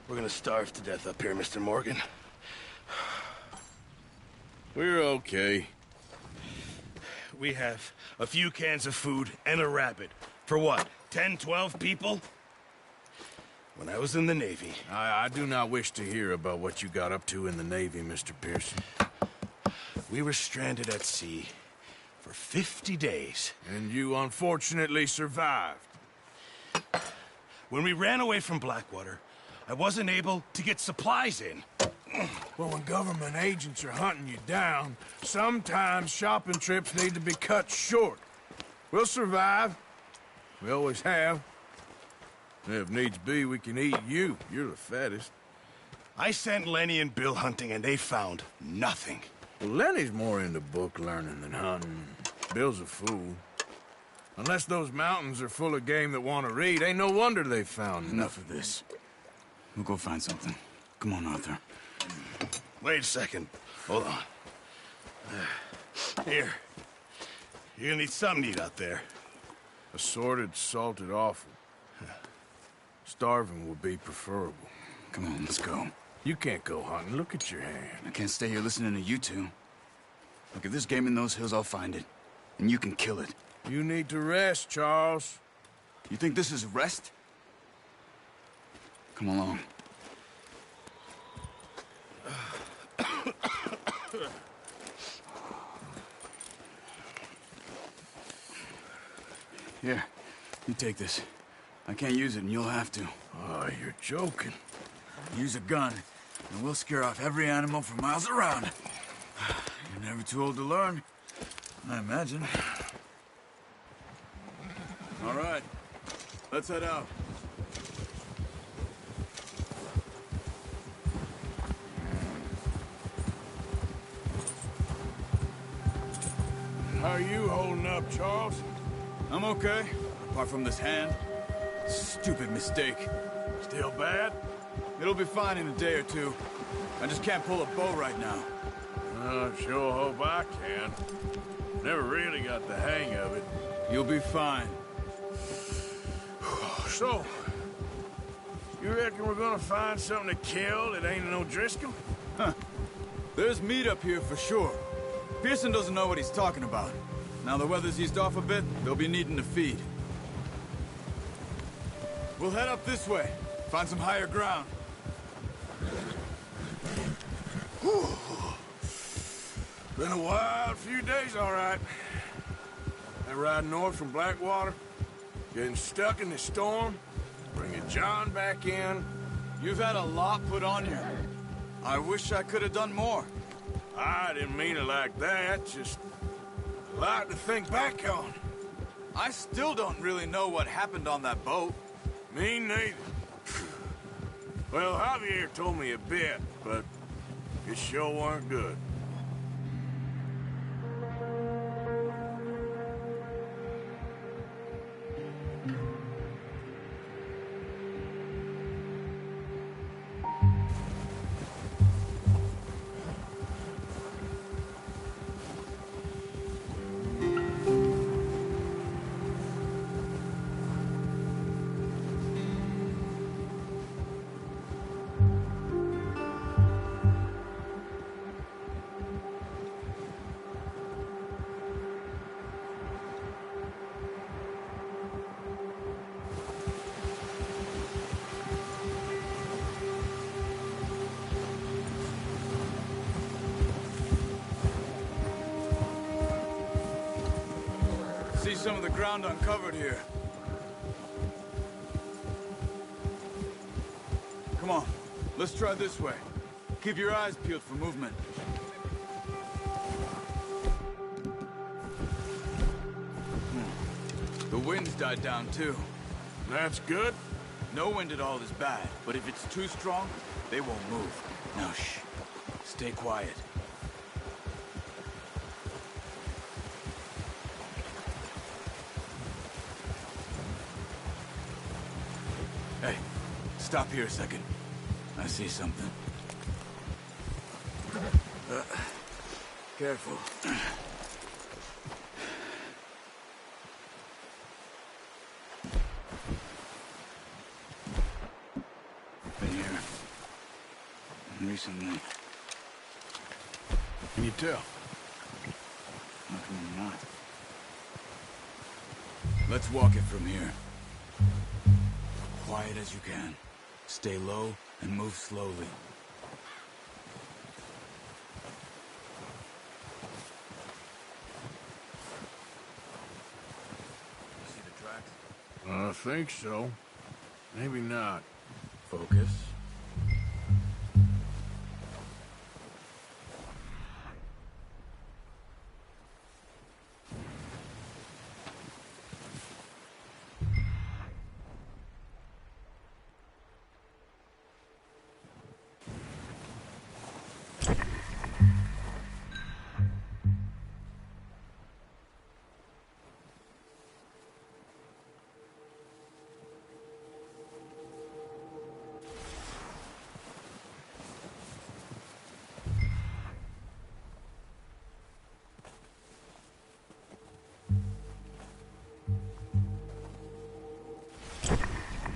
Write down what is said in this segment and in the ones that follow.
We're gonna starve to death up here, Mr. Morgan. We're okay. We have a few cans of food and a rabbit. For what, 10, 12 people? When I was in the Navy... I do not wish to hear about what you got up to in the Navy, Mr. Pearson. We were stranded at sea for 50 days. And you unfortunately survived. When we ran away from Blackwater, I wasn't able to get supplies in. Well, when government agents are hunting you down, sometimes shopping trips need to be cut short. We'll survive. We always have. If needs be, we can eat you. You're the fattest. I sent Lenny and Bill hunting, and they found nothing. Well, Lenny's more into book learning than hunting. Bill's a fool. Unless those mountains are full of game that want to read, ain't no wonder they found Enough of this. We'll go find something. Come on, Arthur. Wait a second. Hold on. Here. You're gonna need something to eat out there. Assorted, salted offal. Starving would be preferable. Come on, let's go. You can't go hunting. Look at your hand. I can't stay here listening to you two. Look, if there's game in those hills, I'll find it. And you can kill it. You need to rest, Charles. You think this is rest? Come along. Here, you take this. I can't use it, and you'll have to. Oh, you're joking. Use a gun, and we'll scare off every animal for miles around. You're never too old to learn, I imagine. All right, let's head out. How are you holding up, Charles? I'm okay, apart from this hand. Stupid mistake. Still bad? It'll be fine in a day or two. I just can't pull a bow right now. I sure hope I can. Never really got the hang of it. You'll be fine. So, you reckon we're gonna find something to kill that ain't no Driscoll? Huh. There's meat up here for sure. Pearson doesn't know what he's talking about. Now the weather's eased off a bit, they'll be needing to feed. We'll head up this way. Find some higher ground. Whew. Been a wild few days, all right. That ride north from Blackwater, getting stuck in the storm, bringing John back in. You've had a lot put on you. I wish I could have done more. I didn't mean it like that, just a lot to think back on. I still don't really know what happened on that boat. Me neither. Well, Javier told me a bit, but it sure weren't good. See some of the ground uncovered here. Come on, let's try this way. Keep your eyes peeled for movement. The wind's died down too. That's good. No wind at all is bad, but if it's too strong, they won't move. Now shh, stay quiet. Hey, stop here a second. I see something. Careful. In here. recently. Can you tell? How come you're not? Let's walk it from here. Quiet as you can. Stay low and move slowly. You see the tracks? I think so. Maybe not. Focus.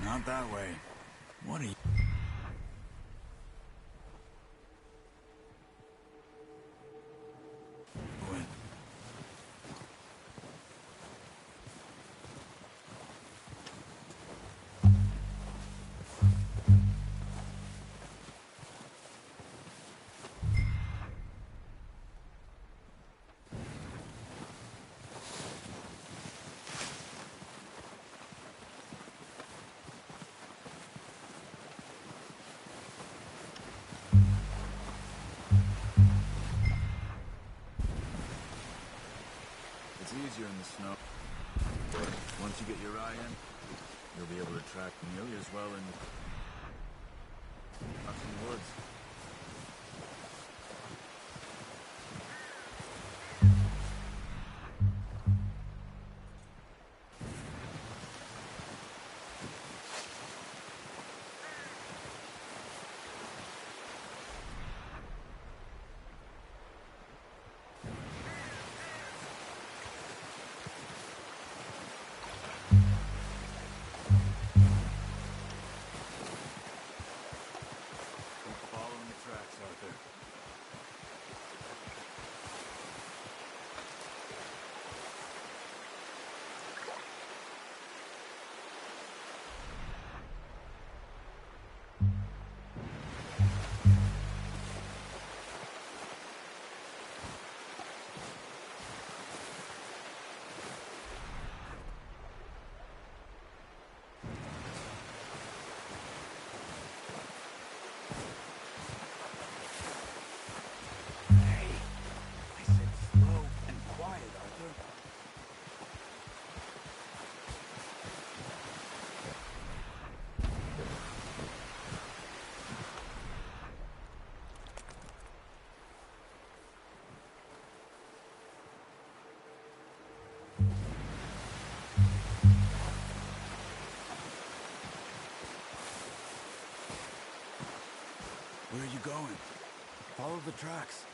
Not that way. What are you... doing? It's easier in the snow. Once you get your eye in, you'll be able to track nearly as well in the woods. Keep following the tracks, Arthur. I said slow and quiet, Arthur. Where are you going? Follow the tracks.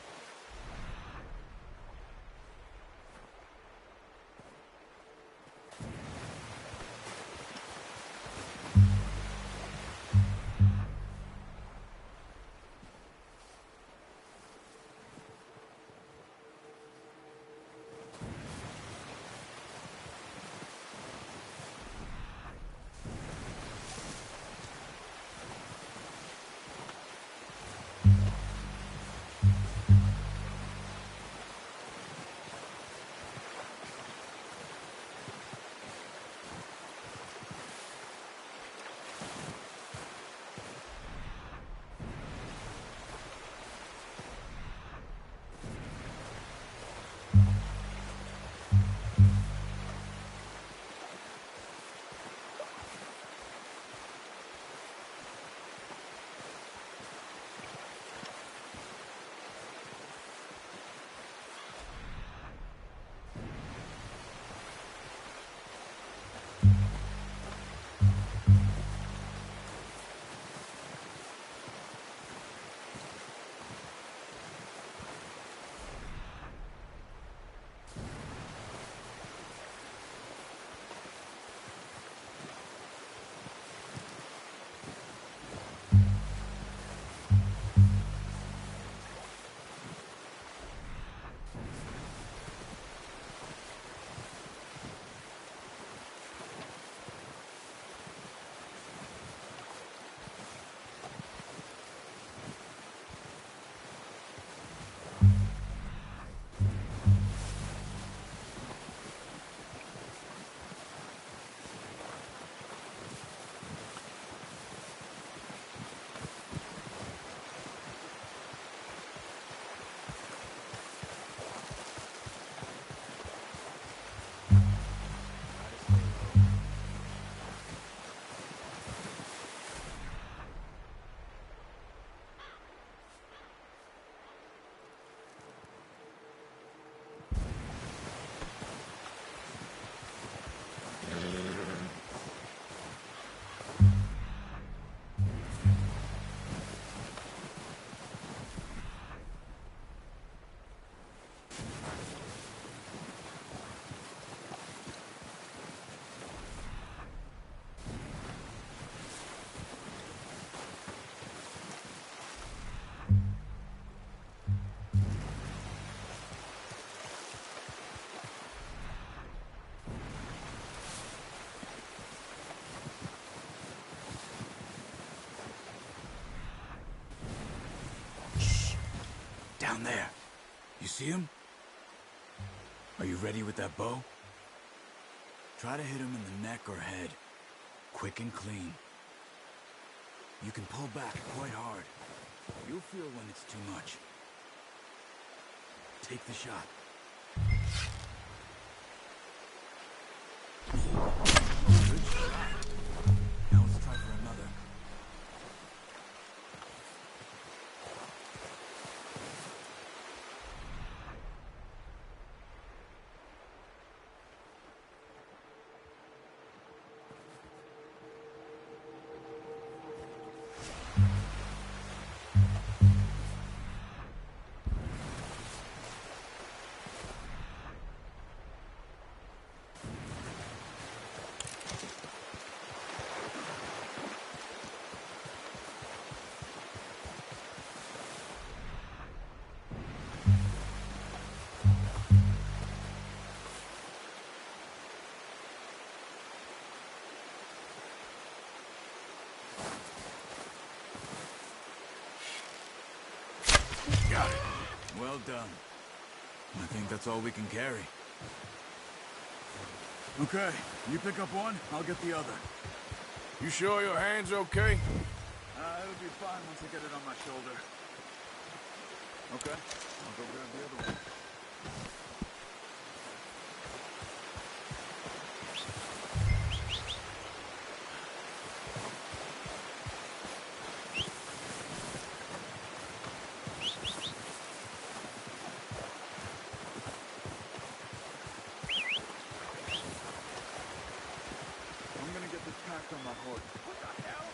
there. You see him? Are you ready with that bow? Try to hit him in the neck or head. Quick and clean. You can pull back quite hard. You'll feel when it's too much. Take the shot. Good shot. Now let's try for another. Got it. Well done. I think that's all we can carry. Okay, you pick up one, I'll get the other. You sure your hand's okay? It'll be fine once I get it on my shoulder. Okay, I'll go grab the other one. I'm gonna get this packed on my horse. What the hell?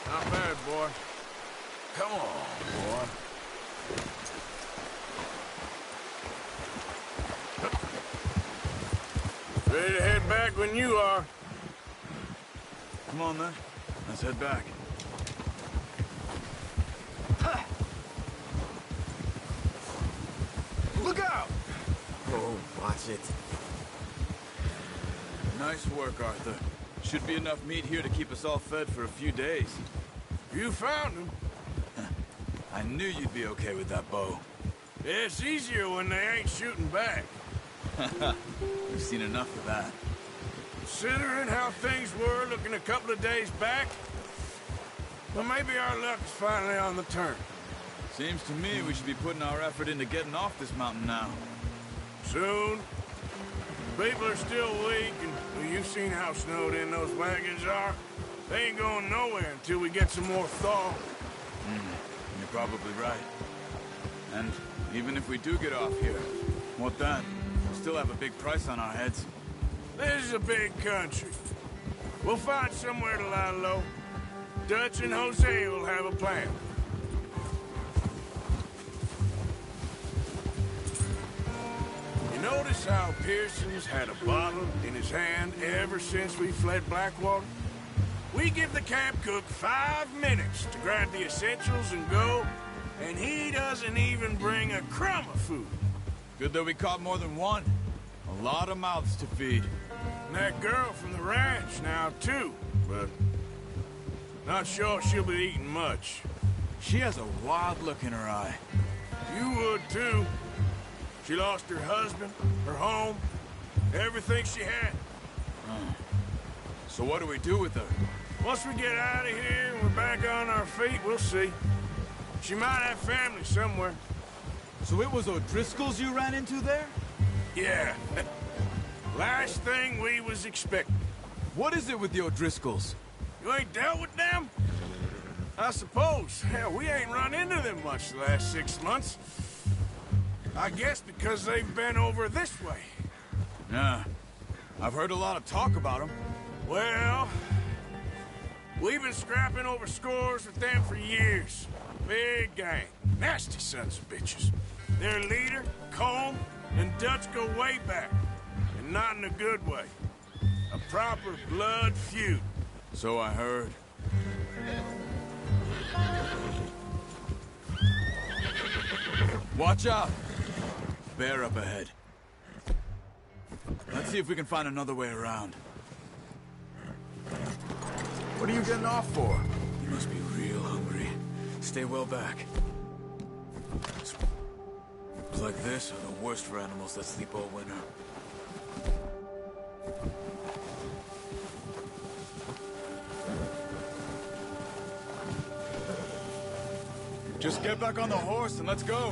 Not bad, boy. Come on, boy. Ready to head back when you are. Come on then, let's head back. Look out! Oh, watch it. Nice work, Arthur. Should be enough meat here to keep us all fed for a few days. You found him. I knew you'd be okay with that bow. It's easier when they ain't shooting back. We've seen enough of that. Considering how things were looking a couple of days back, well, maybe our luck's finally on the turn. Seems to me we should be putting our effort into getting off this mountain now. Soon. People are still weak, and well, you've seen how snowed in those wagons are. They ain't going nowhere until we get some more thaw. You're probably right. And even if we do get off here, what then? We'll still have a big price on our heads. This is a big country. We'll find somewhere to lie low. Dutch and Jose will have a plan. You notice how Pearson's had a bottle in his hand ever since we fled Blackwater? We give the camp cook 5 minutes to grab the essentials and go, and he doesn't even bring a crumb of food. Good that we caught more than one. A lot of mouths to feed. And that girl from the ranch now, too, but not sure she'll be eating much. She has a wild look in her eye. You would, too. She lost her husband, her home, everything she had. So what do we do with her? Once we get out of here and we're back on our feet, we'll see. She might have family somewhere. So it was O'Driscoll's you ran into there? Yeah. Last thing we was expecting. What is it with the O'Driscolls? You ain't dealt with them? I suppose. Hell, we ain't run into them much the last 6 months. I guess because they've been over this way. Yeah. I've heard a lot of talk about them. Well, we've been scrapping over scores with them for years. Big gang. Nasty sons of bitches. Their leader, Combe, and Dutch go way back. And not in a good way. A proper blood feud. So I heard. Watch out! Bear up ahead. see if we can find another way around. What are you getting off for? You must be real hungry. Stay well back. It's like this are the worst for animals that sleep all winter. Just get back on the horse and let's go.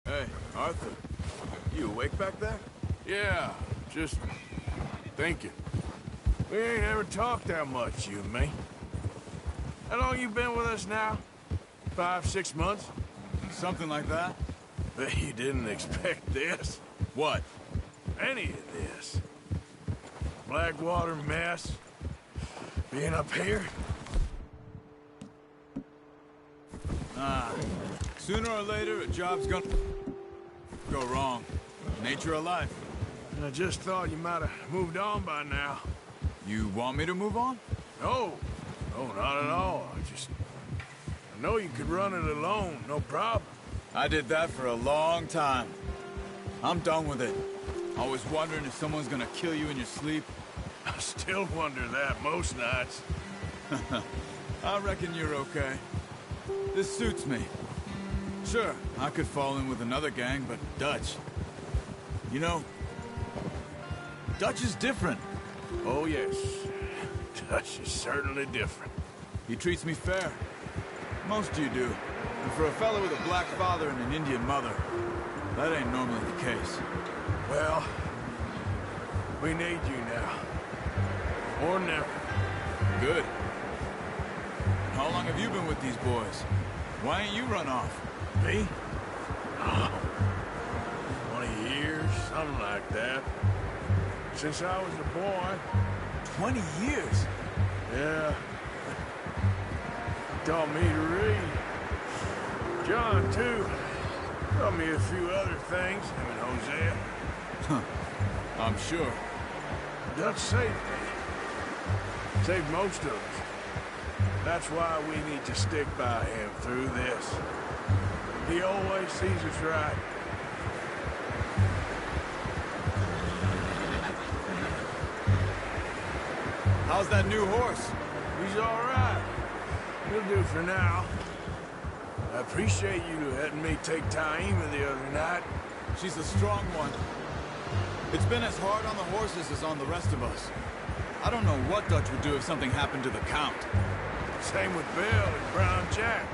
Hey, Arthur. You awake back there? Yeah, just thinking. We ain't ever talked that much, you and me. How long you been with us now? 5, 6 months? Something like that? Bet you didn't expect this. What? Any of this. Blackwater mess. Being up here. Sooner or later, a job's gonna go wrong. Nature of life. I just thought you might have moved on by now. You want me to move on? No, not at all. I know you could run it alone, no problem. I did that for a long time. I'm done with it. Always wondering if someone's gonna kill you in your sleep. I still wonder that most nights. I reckon you're okay. This suits me. Sure, I could fall in with another gang, but Dutch... You know, Dutch is different. Oh, yes. Dutch is certainly different. He treats me fair. Most of you do. And for a fellow with a black father and an Indian mother, that ain't normally the case. Well, we need you now. Or never. Good. How long have you been with these boys? Why ain't you run off? Me? Oh, 20 years, something like that. Since I was a boy. 20 years? Yeah. Taught me to read. John, too. Taught me a few other things, him and Hosea. Huh. I'm sure. Dutch saved me. Saved most of us. That's why we need to stick by him through this. He always sees us right. How's that new horse? He's all right. He'll do for now. I appreciate you letting me take Taima the other night. She's a strong one. It's been as hard on the horses as on the rest of us. I don't know what Dutch would do if something happened to the Count. Same with Bill and Brown Jack.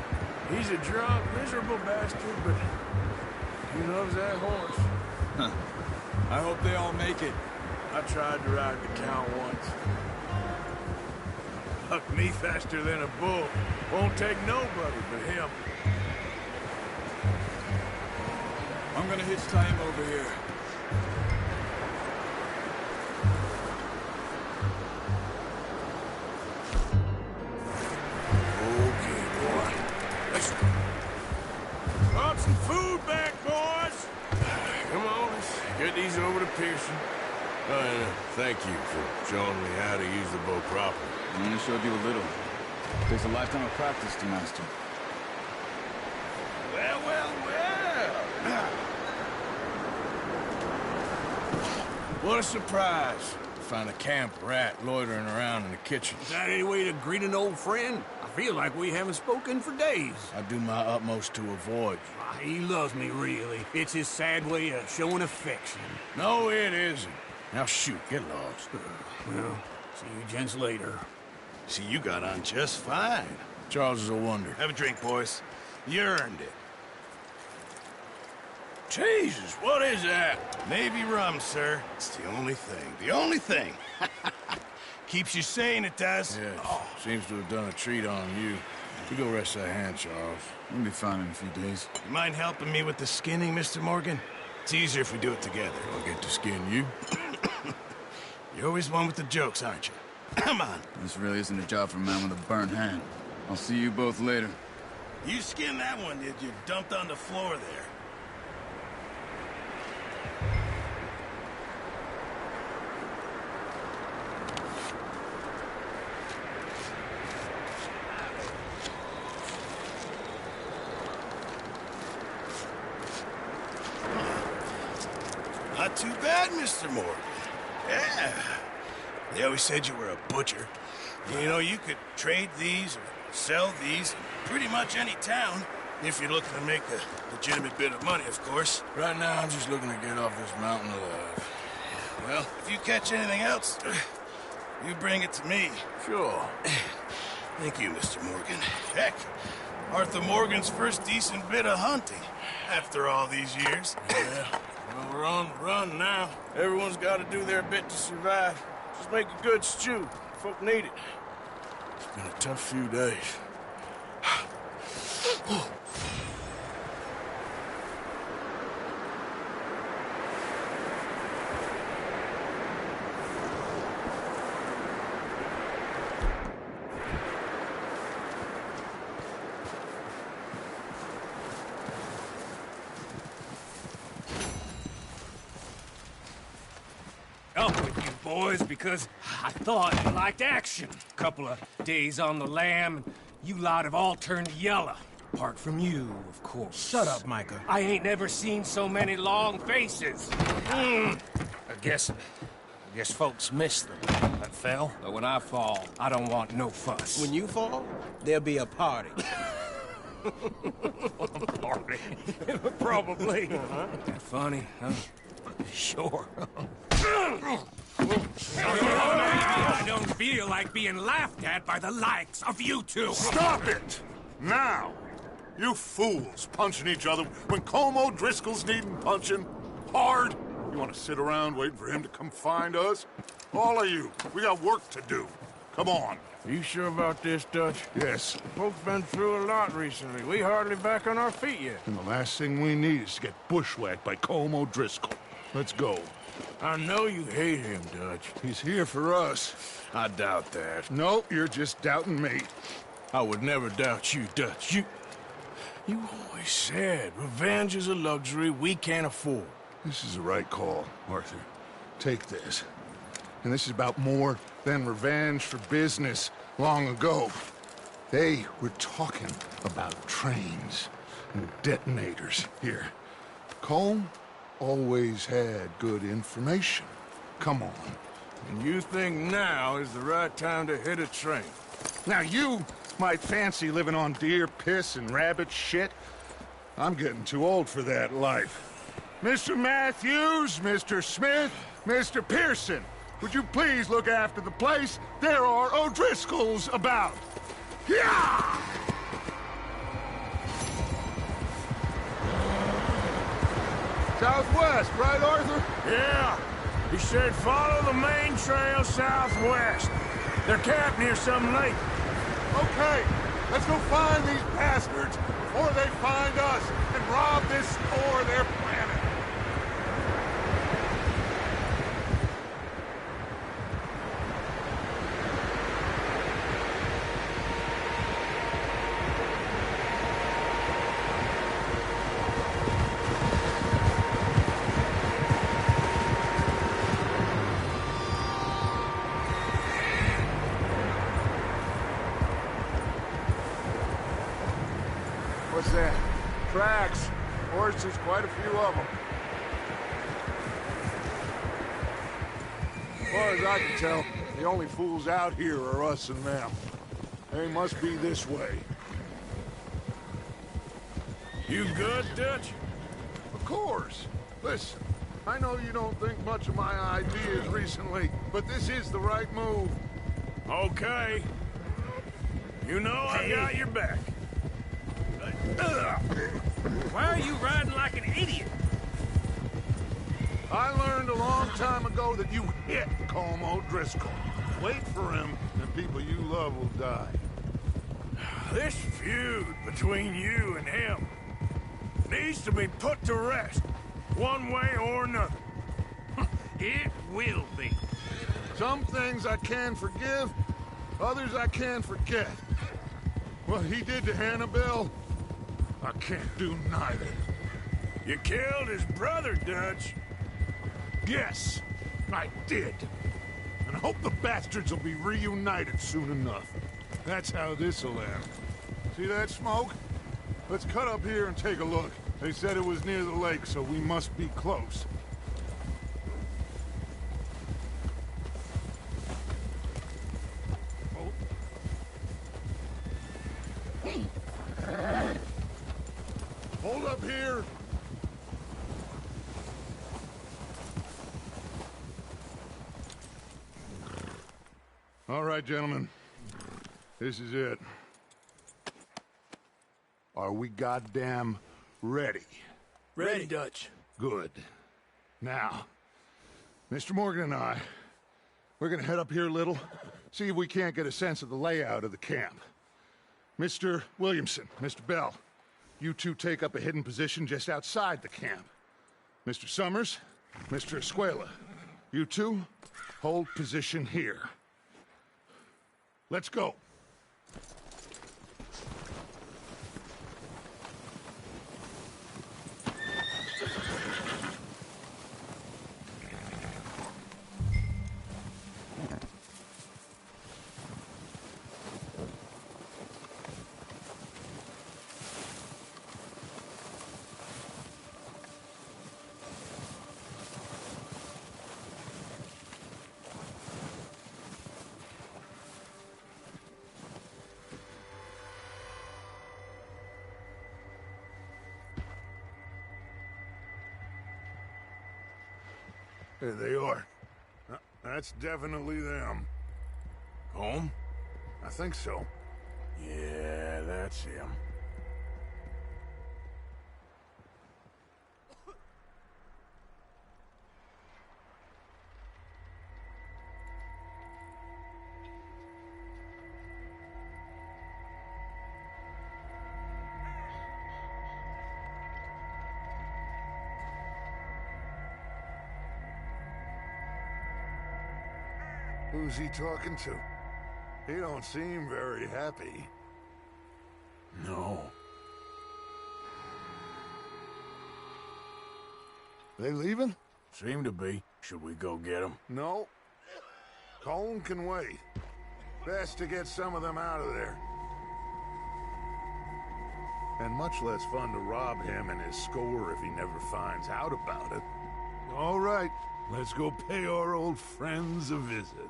He's a drunk, miserable bastard, but he loves that horse. Huh. I hope they all make it. I tried to ride the Count once. Bucked me faster than a bull. Won't take nobody but him. I'm gonna hitch Taima over here. Okay, boy. Let's brought some food back, boys. Come on, let's get these over to Pearson. Thank you for showing me how to use the bow properly. I only showed you a little. Takes a lifetime of practice to master. Well. What a surprise. Find a camp rat loitering around in the kitchen. Is that any way to greet an old friend? I feel like we haven't spoken for days. I do my utmost to avoid you. He loves me, really. It's his sad way of showing affection. No, it isn't. Now shoot, get lost. Well, see you gents later. See, you got on just fine. Charles is a wonder. Have a drink, boys. You earned it. Jesus, what is that? Navy rum, sir. It's the only thing. The only thing. Keeps you sane, it does. Yes, seems to have done a treat on you. You go rest that hand, Charles. We'll be fine in a few days. You mind helping me with the skinning, Mr. Morgan? It's easier if we do it together. I'll get to skin you. You're always one with the jokes, aren't you? Come on. This really isn't a job for a man with a burnt hand. I'll see you both later. You skinned that one, did you? Dumped on the floor there. Not too bad, Mr. Morgan. Yeah. They always said you were a butcher. You know, you could trade these or sell these in pretty much any town, if you're looking to make a legitimate bit of money, of course. Right now, I'm just looking to get off this mountain alive. Well, if you catch anything else, you bring it to me. Sure. Thank you, Mr. Morgan. Heck, Arthur Morgan's first decent bit of hunting after all these years. Yeah. Well, we're on the run now. Everyone's got to do their bit to survive. Just make a good stew. Folk need it. It's been a tough few days. Up with you boys because I thought you liked action. Couple of days on the lam, and you lot have all turned yellow. Apart from you, of course. Shut up, Micah. I ain't never seen so many long faces. I guess folks miss them. I fell, but when I fall, I don't want no fuss. When you fall, there'll be a party. Party. Probably. That funny, huh? Sure. I don't feel like being laughed at by the likes of you two. Stop it! Now! You fools punching each other when Colm O'Driscoll's needing punching hard. You want to sit around waiting for him to come find us? All of you, we got work to do. Come on. You sure about this, Dutch? Yes. Folks been through a lot recently. We hardly back on our feet yet. And the last thing we need is to get bushwhacked by Colm O'Driscoll. Let's go. I know you hate him, Dutch. He's here for us. I doubt that. No, you're just doubting me. I would never doubt you, Dutch. You always said revenge is a luxury we can't afford. This is the right call, Arthur. Take this. And this is about more than revenge for business long ago. They were talking about trains and detonators here. Colm always had good information. Come on. And you think now is the right time to hit a train? Now you might fancy living on deer piss and rabbit shit. I'm getting too old for that life. Mr. Matthews, Mr. Smith, Mr. Pearson, would you please look after the place? There are O'Driscolls about. Yeah! Southwest, right, Arthur? Yeah. He said follow the main trail southwest. They're camped near some lake. Okay, let's go find these bastards before they find us and rob this store they're planning. What's that? Tracks. Horses, quite a few of them. As far as I can tell, the only fools out here are us and them. They must be this way. You good, Dutch? Of course. Listen, I know you don't think much of my ideas recently, but this is the right move. Okay. You know I got your back. Why are you riding like an idiot? I learned a long time ago that you hit Colm O'Driscoll. Wait for him, and people you love will die. This feud between you and him needs to be put to rest, one way or another. It will be. Some things I can forgive, others I can forget. What he did to Annabelle, I can't do neither. You killed his brother, Dutch. Yes, I did. And I hope the bastards will be reunited soon enough. That's how this'll end. See that smoke? Let's cut up here and take a look. They said it was near the lake, so we must be close. Hold up here. All right, gentlemen. This is it. Are we goddamn ready? Ready, Dutch. Good. Now, Mr. Morgan and I, we're gonna head up here a little, see if we can't get a sense of the layout of the camp. Mr. Williamson, Mr. Bell, you two take up a hidden position just outside the camp. Mr. Summers, Mr. Escuela, you two hold position here. Let's go. There they are. That's definitely them. Home? I think so. Yeah, that's him. Who's he talking to? He don't seem very happy. No. They leaving? Seem to be. Should we go get them? No. Colin can wait. Best to get some of them out of there. And much less fun to rob him and his score if he never finds out about it. All right, let's go pay our old friends a visit.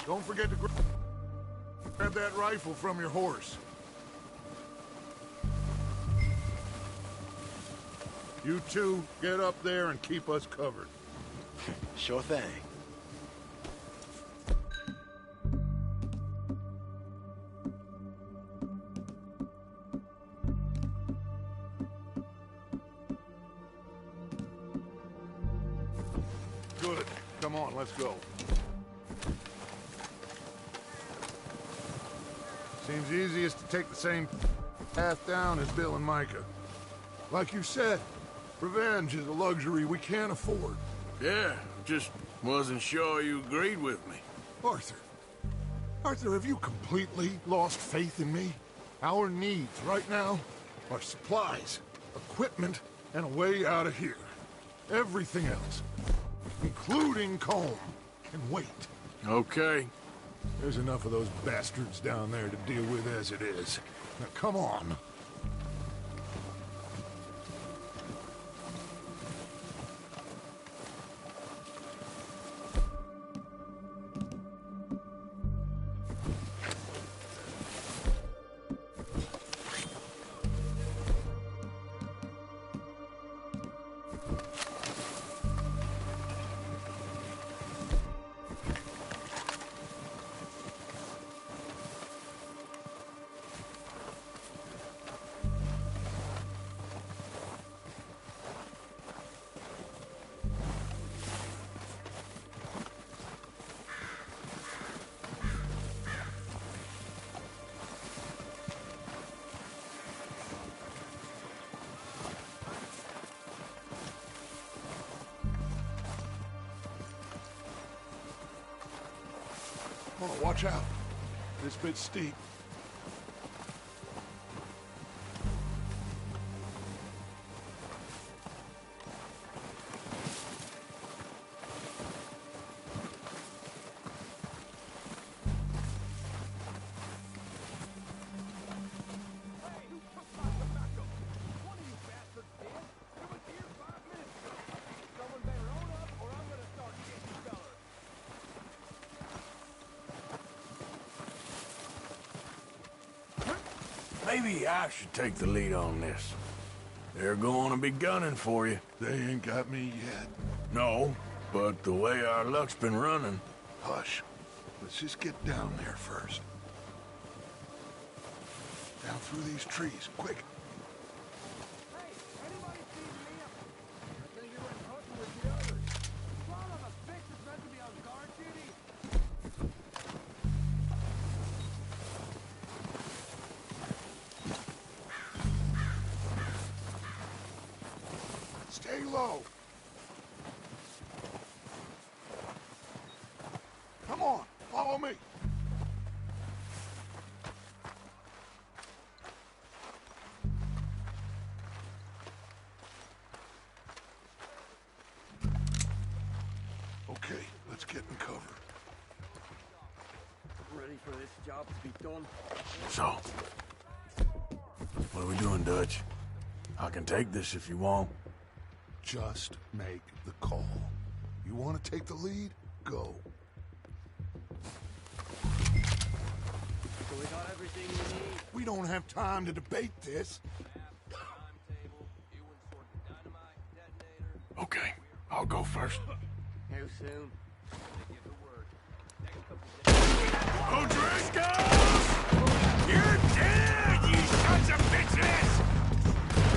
Don't forget to grab that rifle from your horse. You two, get up there and keep us covered. Sure thing. Good. Come on, let's go. Seems easiest to take the same path down as Bill and Micah. Like you said, revenge is a luxury we can't afford. Yeah, just wasn't sure you agreed with me. Arthur. Arthur, have you completely lost faith in me? Our needs right now are supplies, equipment, and a way out of here. Everything else, including Colm, can wait. Okay. There's enough of those bastards down there to deal with as it is. Now, come on. Oh, watch out. This bit's steep. Maybe I should take the lead on this. They're going to be gunning for you. They ain't got me yet. No, but the way our luck's been running... Hush. Let's just get down there first. Down through these trees, quick. Hey, anybody seen Liam? I think he went hunting with the others. Son of a bitch is meant to be on guard duty. Stay low. Come on, follow me. Okay, let's get in cover. Ready for this job to be done? So, what are we doing, Dutch? I can take this if you want. Just make the call. You want to take the lead? Go. So we got everything we need. We don't have time to debate this. Okay, I'll go first. How soon? O'Driscoll! You're dead, you sons of bitches!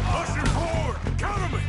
Push him forward! Cover me!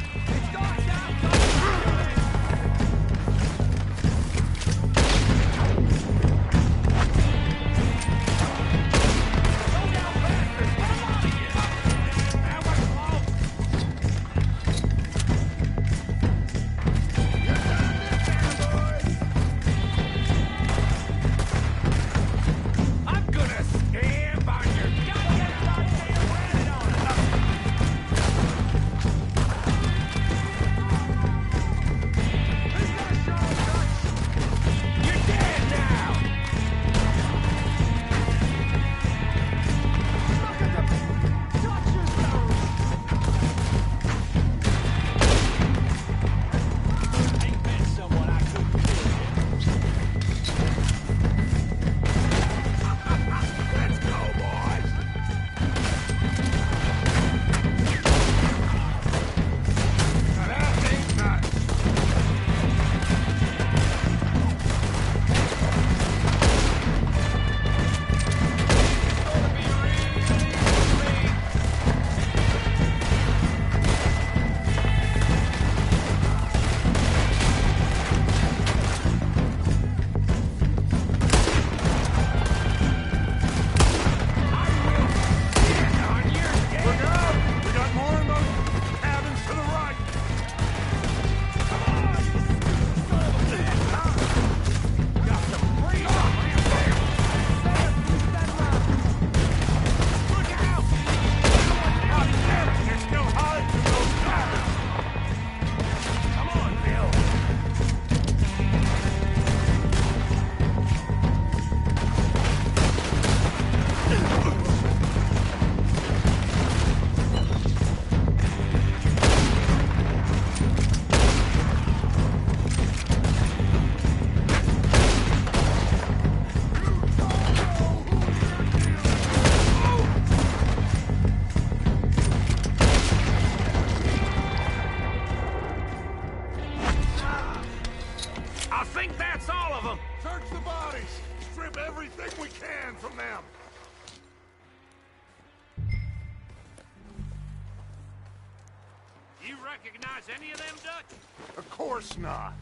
Recognize any of them, Dutch? Of course not.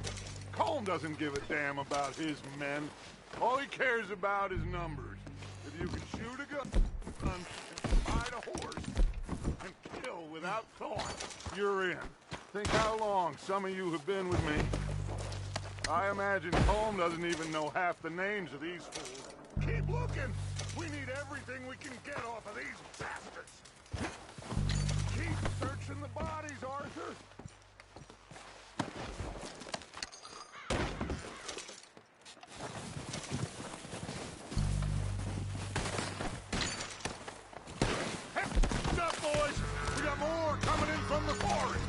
Colm doesn't give a damn about his men. All he cares about is numbers. If you can shoot a gun and ride a horse and kill without thought, you're in. Think how long some of you have been with me. I imagine Colm doesn't even know half the names of these fools. everything we can get off of these bastards. Keep searching the bodies, Arthur. Heads up, boys! We got more coming in from the forest!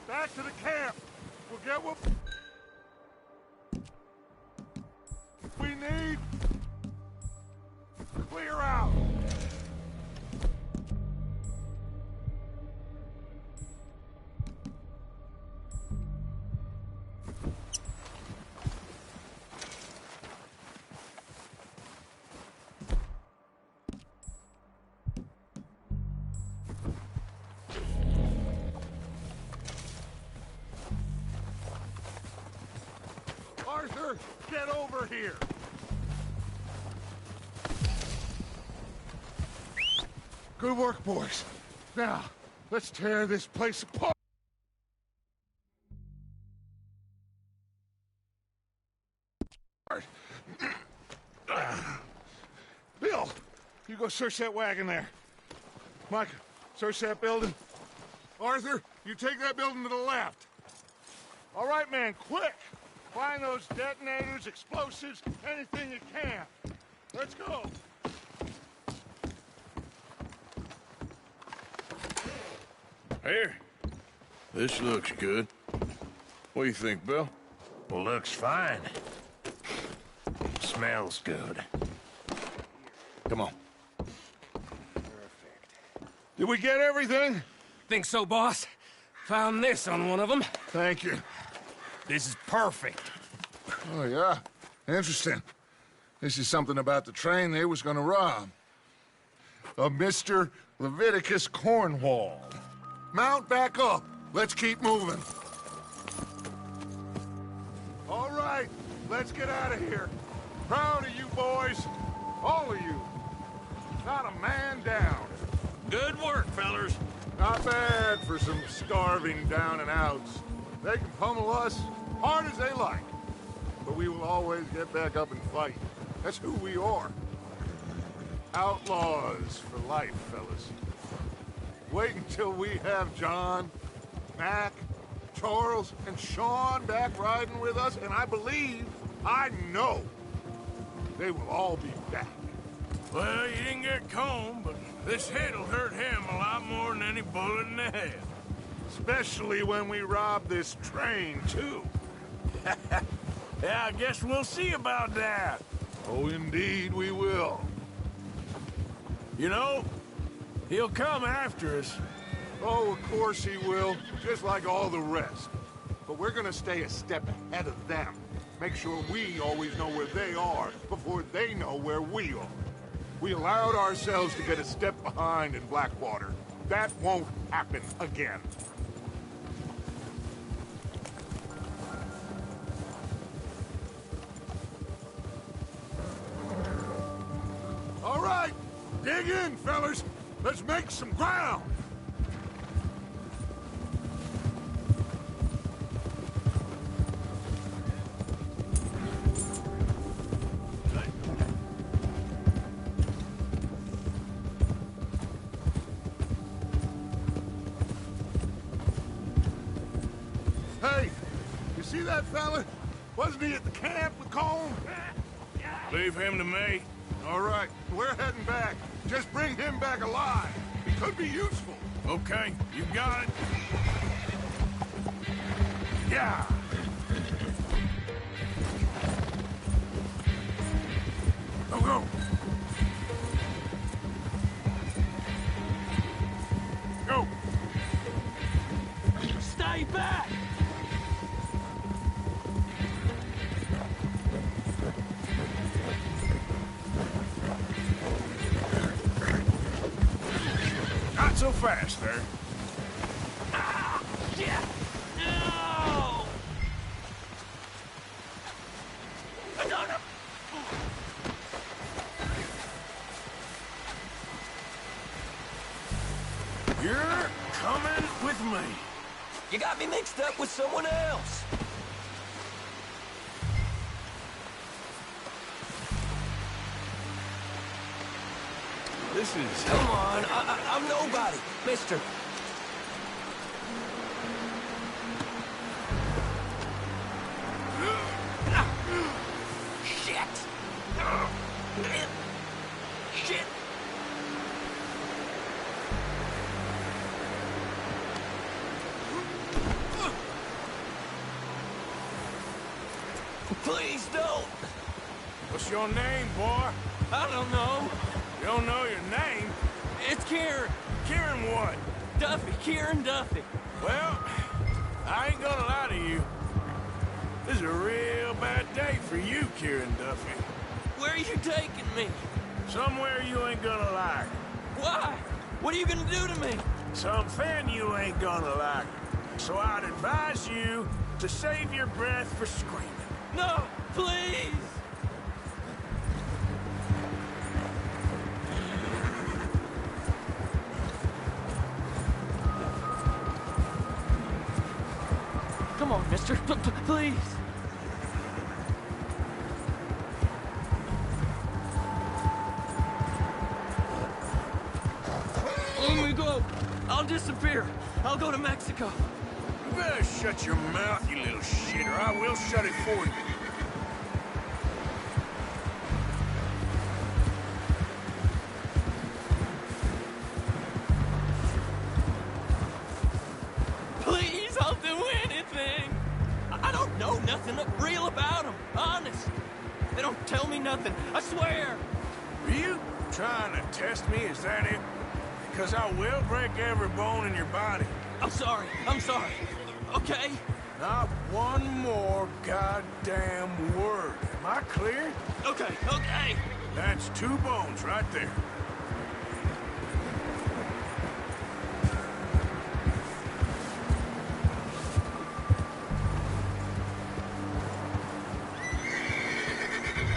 Back to the camp. We'll get what we need. Clear out. Arthur, get over here! Good work, boys. Now, let's tear this place apart. Bill, you go search that wagon there. Mike, search that building. Arthur, you take that building to the left. All right, man, quick! Find those detonators, explosives, anything you can. Let's go. Here. This looks good. What do you think, Bill? Well, looks fine. Smells good. Come on. Did we get everything? Think so, boss? Found this on one of them. Thank you. This is perfect. Oh, yeah? Interesting. This is something about the train they was gonna rob. A Mr. Leviticus Cornwall. Mount back up. Let's keep moving. All right, let's get out of here. Proud of you boys. All of you. Not a man down. Good work, fellers. Not bad for some starving down and outs. They can pummel us hard as they like. But we will always get back up and fight. That's who we are. Outlaws for life, fellas. Wait until we have John, Mac, Charles, and Sean back riding with us, and I believe, I know, they will all be back. Well, you didn't get Combe, but this hit'll hurt him a lot more than any bullet in the head. Especially when we rob this train, too. Yeah, I guess we'll see about that. Oh, indeed we will. You know, he'll come after us. Oh, of course he will, just like all the rest. But we're gonna stay a step ahead of them. Make sure we always know where they are before they know where we are. We allowed ourselves to get a step behind in Blackwater. That won't happen again. All right, dig in, fellas. Let's make some ground. see that fella? Wasn't he at the camp with Colm? Leave him to me. All right, we're heading back. Just bring him back alive. He could be useful. Okay, you got it. Yeah. Go, go. Go. Stay back! Not so fast, sir. Shit! No! You're coming with me. You got me mixed up with someone else. This is... Come on, I'm nobody, mister. Shit! Shit! Please don't! What's your name, boy? I don't know. You don't know your name? It's Kieran. Kieran what? Duffy, Kieran Duffy. Well, I ain't gonna lie to you. This is a real bad day for you, Kieran Duffy. Where are you taking me? Somewhere you ain't gonna like. Why? What are you gonna do to me? Something you ain't gonna like. So I'd advise you to save your breath for screaming. No, please! Come on, mister. Please! Let me go. I'll disappear. I'll go to Mexico. You better shut your mouth, you little shit, or I will shut it for you. Please, I'll do anything. I don't know nothing real about them, honest. They don't tell me nothing, I swear. Are you trying to test me, is that it? Because I will break every bone in your body. I'm sorry, okay? Not one more goddamn word. Am I clear? Okay. That's 2 bones right there.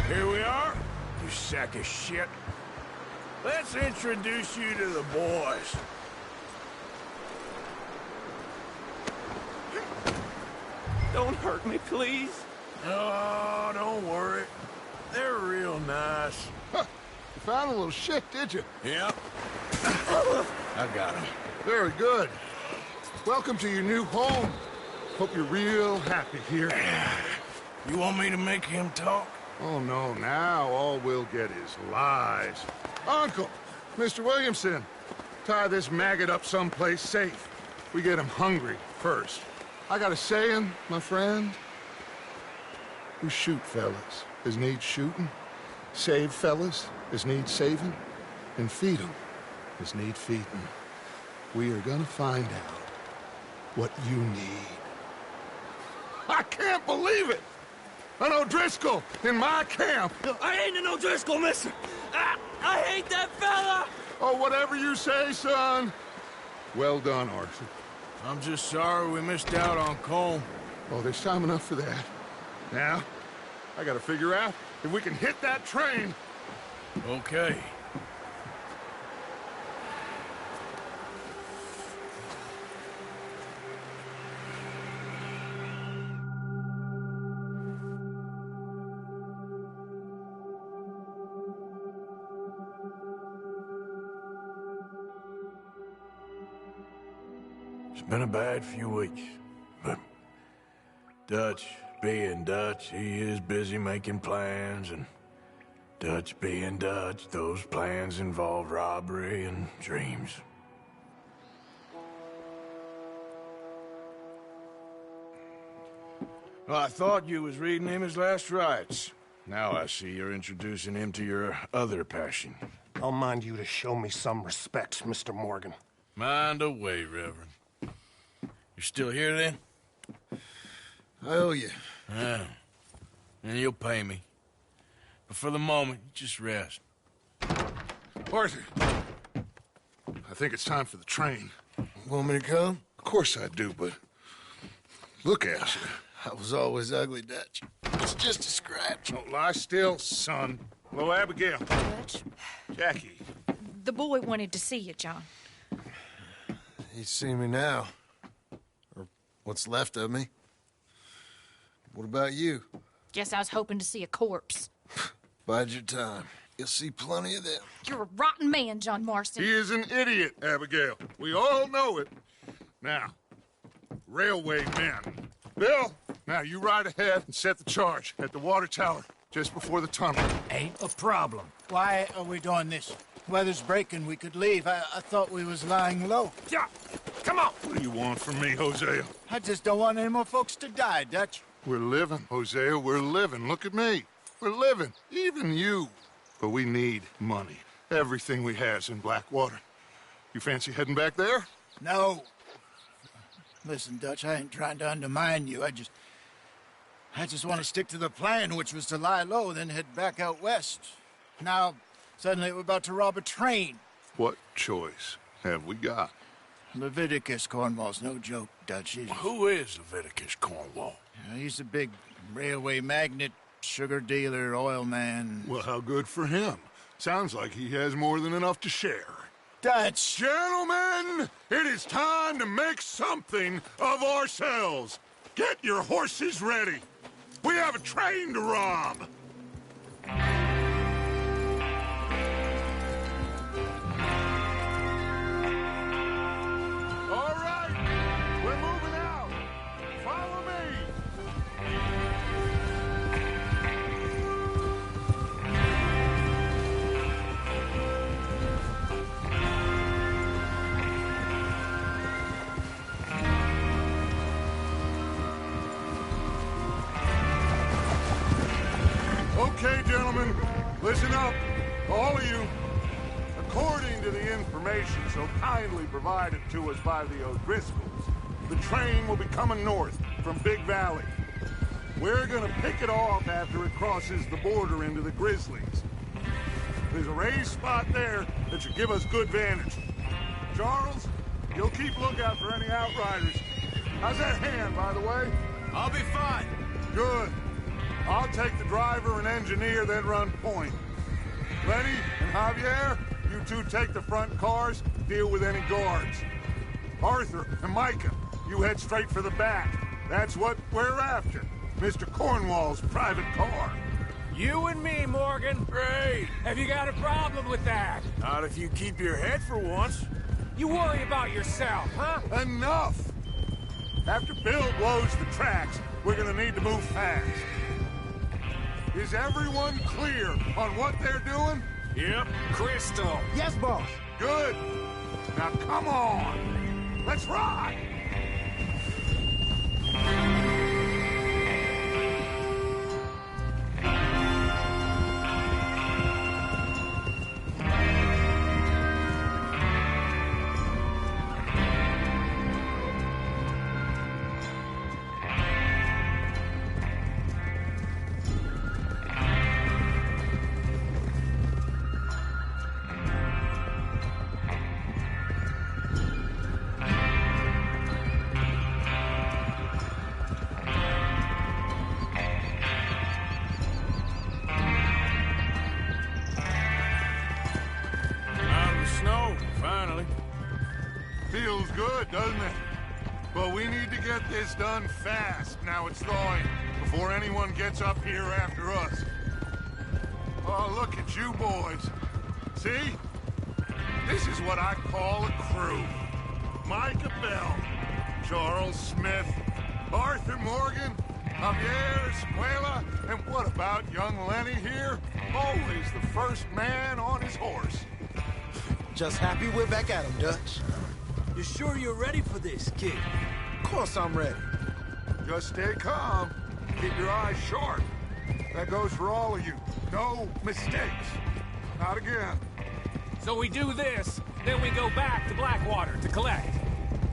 Here we are, you sack of shit. Let's introduce you to the boys. Don't hurt me, please. Oh, don't worry. They're real nice. Huh. You found a little shit, did you? Yep. I got him. Very good. Welcome to your new home. Hope you're real happy here. You want me to make him talk? Oh, no, now all we'll get is lies. Uncle, Mr. Williamson, tie this maggot up someplace safe. We get him hungry first. I got a saying, my friend. We shoot fellas as need shooting, save fellas as need saving, and feed 'em as need feeding. We are gonna find out what you need. I can't believe it! An O'Driscoll in my camp! I ain't an O'Driscoll, mister! I hate that fella! Oh, whatever you say, son. Well done, Arthur. I'm just sorry we missed out on Colm. Oh, there's time enough for that. Now, I gotta figure out if we can hit that train. Okay. It's been a bad few weeks, but Dutch being Dutch, he is busy making plans, and Dutch being Dutch, those plans involve robbery and dreams. Well, I thought you was reading him his last rites. Now I see you're introducing him to your other passion. I'll mind you to show me some respect, Mr. Morgan. Mind away, Reverend. You still here, then? I owe you. Yeah. And you'll pay me. But for the moment, just rest. Arthur, I think it's time for the train. Want me to come? Of course I do, but look at you. I was always ugly, Dutch. It's just a scratch. Don't lie still, son. Hello, Abigail. Dutch, Jackie. the boy wanted to see you, John. He's seen me now. Or what's left of me. What about you? Guess I was hoping to see a corpse. Bide your time. You'll see plenty of them. You're a rotten man, John Marston. He is an idiot, Abigail. We all know it. Now, railway men. Bill, now you ride ahead and set the charge at the water tower just before the tunnel. Ain't a problem. Why are we doing this? Weather's breaking. We could leave. I thought we was lying low. Yeah, come on. What do you want from me, Hosea? I just don't want any more folks to die, Dutch. We're living, Hosea. We're living. Look at me. We're living. Even you. But we need money. Everything we has in Blackwater. You fancy heading back there? No. Listen, Dutch, I ain't trying to undermine you. I just want to stick to the plan, which was to lie low, then head back out west. Now, suddenly we're about to rob a train. What choice have we got? Leviticus Cornwall's no joke, Dutch. Who is Leviticus Cornwall? He's a big railway magnate, sugar dealer, oil man. Well, how good for him. Sounds like he has more than enough to share. Dutch! Gentlemen, it is time to make something of ourselves. Get your horses ready. We have a train to rob. All right, we're moving out. Follow me. Okay, gentlemen, listen up, all of you. According to the information so kindly provided to us by the O'Driscolls, the train will be coming north from Big Valley. We're gonna pick it off after it crosses the border into the Grizzlies. There's a raised spot there that should give us good vantage. Charles, you'll keep lookout for any outriders. How's that hand, by the way? I'll be fine. Good. I'll take the driver and engineer, then run point. Lenny and Javier, you two take the front cars, deal with any guards. Arthur and Micah, you head straight for the back. That's what we're after. Mr. Cornwall's private car. You and me, Morgan. Great. Have you got a problem with that? Not if you keep your head for once. You worry about yourself, huh? Enough! After Bill blows the tracks, we're gonna need to move fast. Is everyone clear on what they're doing? Yep. Crystal. Yes, boss. Good. Now come on. Let's ride. Feels good, doesn't it? But we need to get this done fast, now it's thawing, before anyone gets up here after us. Oh, look at you boys. See? This is what I call a crew. Micah Bell, Charles Smith, Arthur Morgan, Javier, Escuela, and what about young Lenny here? Always the first man on his horse. Just happy we're back at him, Dutch. You sure you're ready for this, kid? Of course I'm ready. Just stay calm. Keep your eyes sharp. That goes for all of you. No mistakes. Not again. So we do this, then we go back to Blackwater to collect.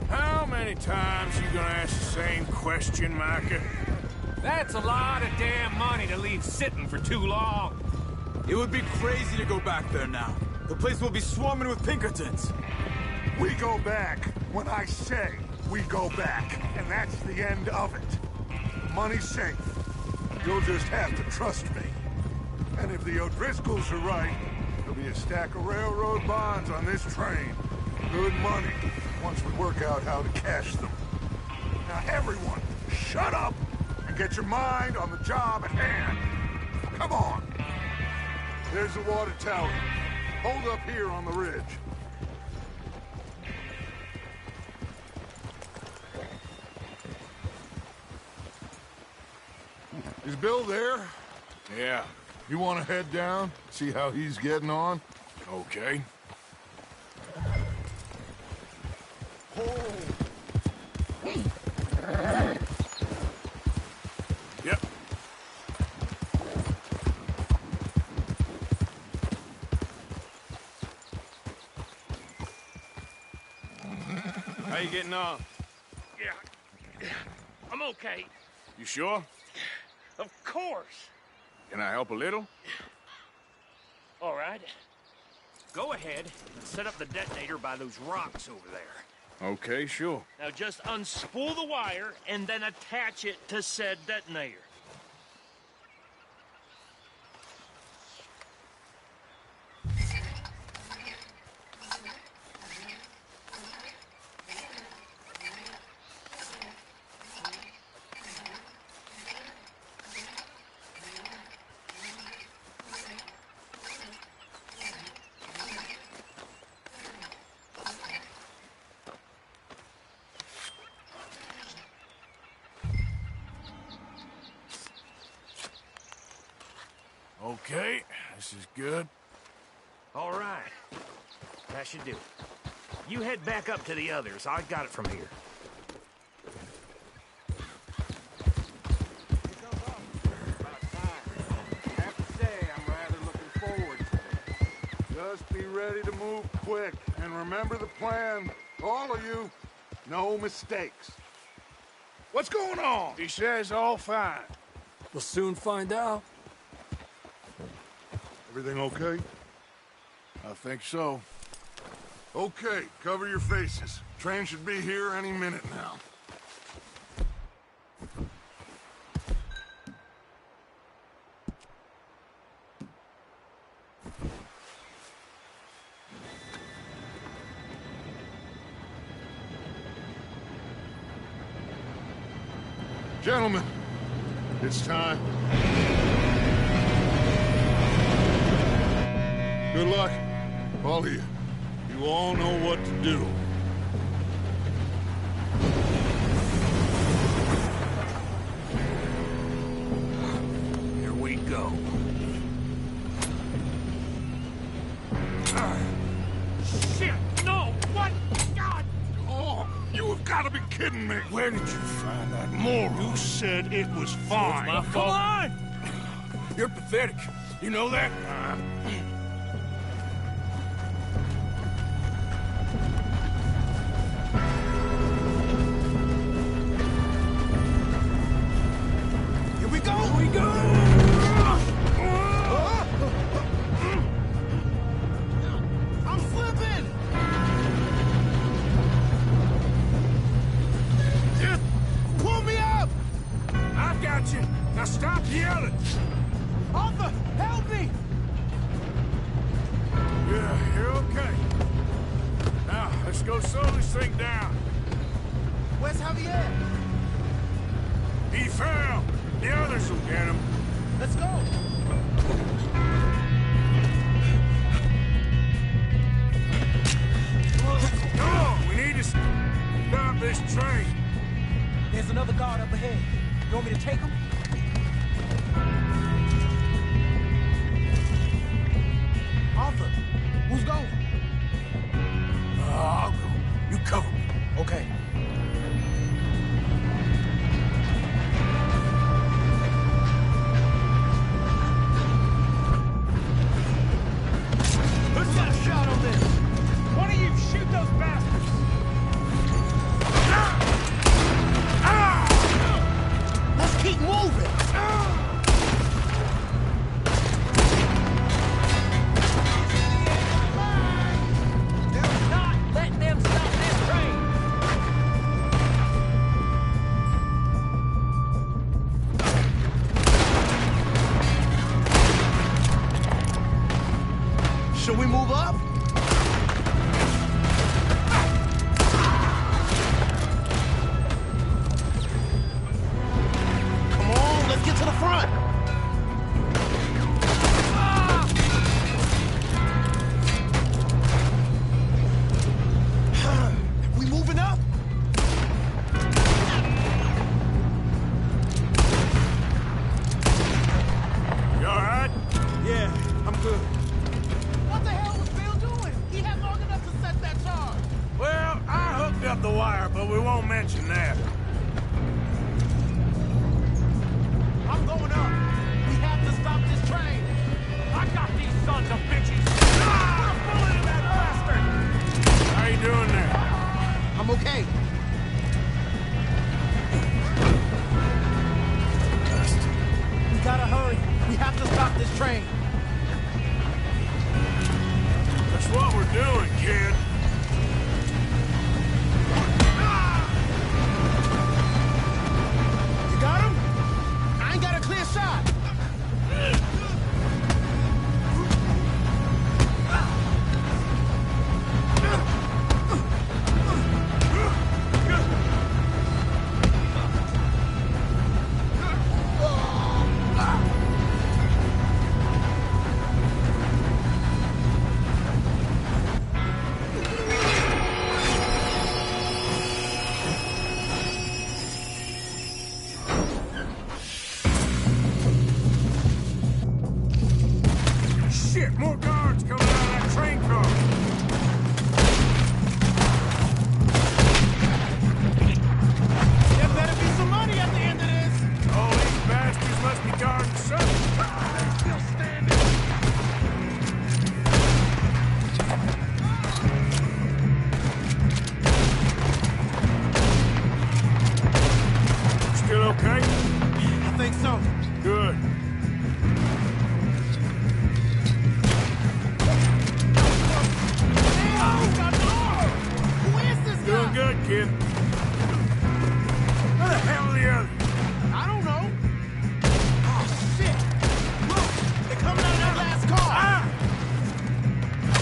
How many times you gonna ask the same question, Micah? That's a lot of damn money to leave sitting for too long. It would be crazy to go back there now. The place will be swarming with Pinkertons. We go back when I say we go back, and that's the end of it. Money's safe. You'll just have to trust me. And if the O'Driscolls are right, there'll be a stack of railroad bonds on this train. Good money, once we work out how to cash them. Now everyone, shut up and get your mind on the job at hand. Come on. There's the water tower. Hold up here on the ridge. Is Bill there? Yeah. You want to head down, see how he's getting on? Okay. Yep. How you getting on? Yeah. I'm okay. You sure? Of course. Can I help a little? All right. Go ahead and set up the detonator by those rocks over there. Okay, sure. Now just unspool the wire and then attach it to said detonator. Okay, this is good. All right. That should do it. You head back up to the others. I got it from here. I have to say, I'm rather looking forward to it. Just be ready to move quick, and remember the plan. All of you, no mistakes. What's going on? He says all fine. We'll soon find out. Everything okay? I think so. Okay, cover your faces. Train should be here any minute now. Gentlemen, it's time. Good luck, all of you. You all know what to do. Here we go. Shit! No! What? God! Oh, you have got to be kidding me. Where did you find that moron? You said it was fine. My fault. Come on! You're pathetic. You know that? Here we go! Here we go! I'm slipping! Just pull me up! I've got you. Now stop yelling. Arthur, help me! Yeah, you're okay. Now, let's go slow this thing down. Where's Javier? He fell. The others will get him. Let's go! Come on, we need to stop this train. There's another guard up ahead. You want me to take him? Arthur, who's going? I'll go. You cover me. Okay. Who's got a shot on this? One of you shoot those bastards! Let's keep moving. Do not let them stop this train! Should we move up? Come on, let's get to the front. We moving up? You all right? Yeah, I'm good. What the hell was Bill doing? He had long enough to set that charge. Well, I hooked up the wire, but we won't mention that. I'm going up. We have to stop this train. I got these sons of bitches! Put a bullet in that bastard! How you doing there? I'm okay. We gotta hurry. We have to stop this train. That's what we're doing, kid. You got him? I ain't got a clear shot. Shit, more guards coming out of that train car. There better be some money at the end of this. Oh, these bastards must be guarding something. They're still standing. Still okay? I think so. Good. Who is this guy? Doing good, kid. Where the hell are the others? I don't know. Oh, shit. Look, they're coming out of that last car.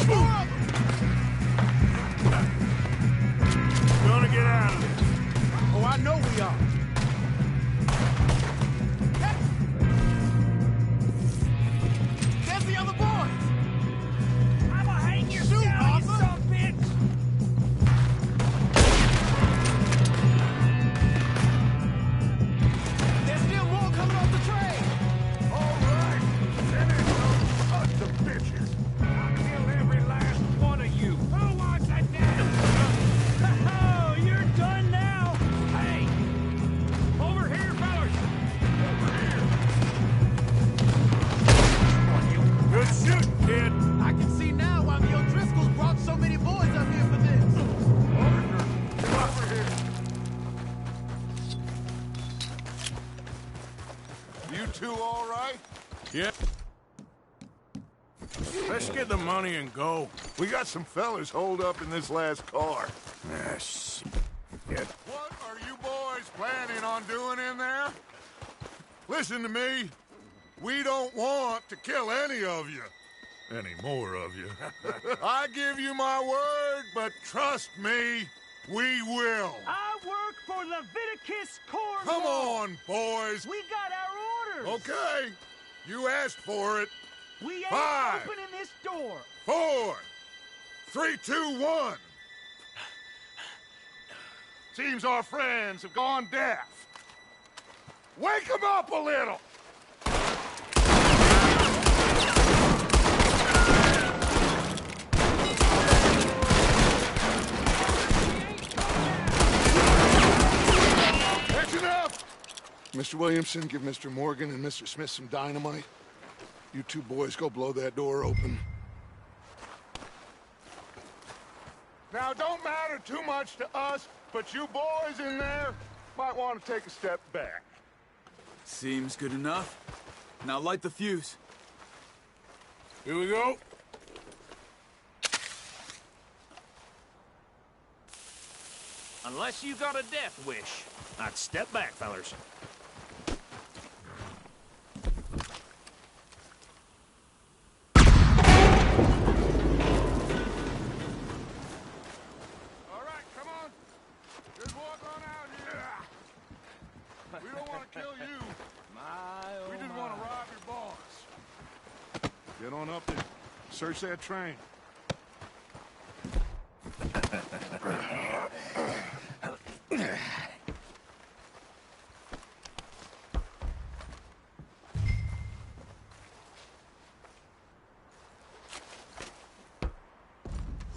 More of them. Gonna get out of this. Oh, I know we are. Hey. There's the other boys. I'ma hang your Shoot, down, you Arthur. son of a bitch! There's still more coming off the train. All right. Then it's those sons of bitches. I'll kill every last one of you! Who wants a down? Oh, you're done now! Hey! Over here, fellas! Over here! Good shooting, kid. I can see now why the O'Driscolls brought so many boys up here for this. Officer, come over here. You two all right? Yeah. Let's get the money and go. We got some fellas holed up in this last car. Ah, shit. What are you boys planning on doing in there? Listen to me. We don't want to kill any of you. Any more of you. I give you my word, but trust me, we will. I work for Leviticus Corps. Come on, boys. We got our orders. Okay. You asked for it. We ain't 5, opening this door. 4, 3, 2, 1. Seems our friends have gone deaf. Wake him up a little! That's enough! Mr. Williamson, give Mr. Morgan and Mr. Smith some dynamite. You two boys go blow that door open. Now, don't matter too much to us, but you boys in there might want to take a step back. Seems good enough. Now light the fuse. Here we go. Unless you got a death wish, I'd step back, fellers. All right, come on. Just walk on out here. We don't want to kill you. We just want to rob your boss. Get on up there. Search that train.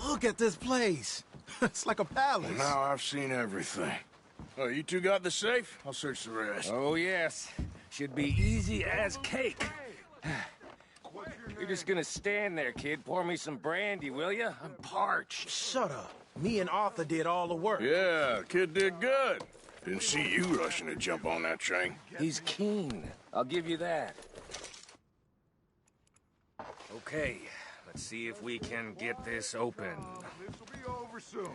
Look at this place. It's like a palace. Now I've seen everything. Oh, you two got the safe? I'll search the rest. Oh, yes. Should be easy as cake. You're just gonna stand there, kid. Pour me some brandy, will ya? I'm parched. Shut up. Me and Arthur did all the work. Yeah, kid did good. Didn't see you rushing to jump on that train. He's keen. I'll give you that. Okay, let's see if we can get this open. This will be over soon.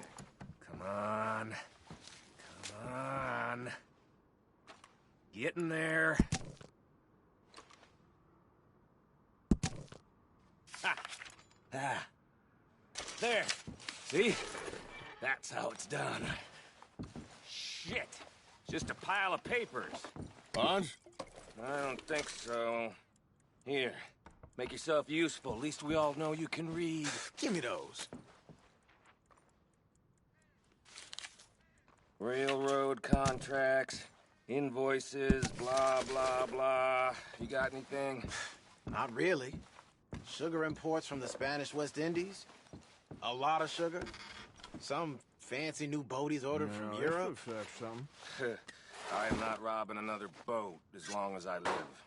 Come on. Come on. Getting there. Ha! Ah. There. See? That's how it's done. Shit. Just a pile of papers. Bonds? I don't think so. Here. Make yourself useful. At least we all know you can read. Give me those. Railroad contracts, invoices, blah, blah, blah. You got anything? Not really. Sugar imports from the Spanish West Indies. A lot of sugar. Some fancy new boat he's ordered from Europe. Something. I am not robbing another boat as long as I live.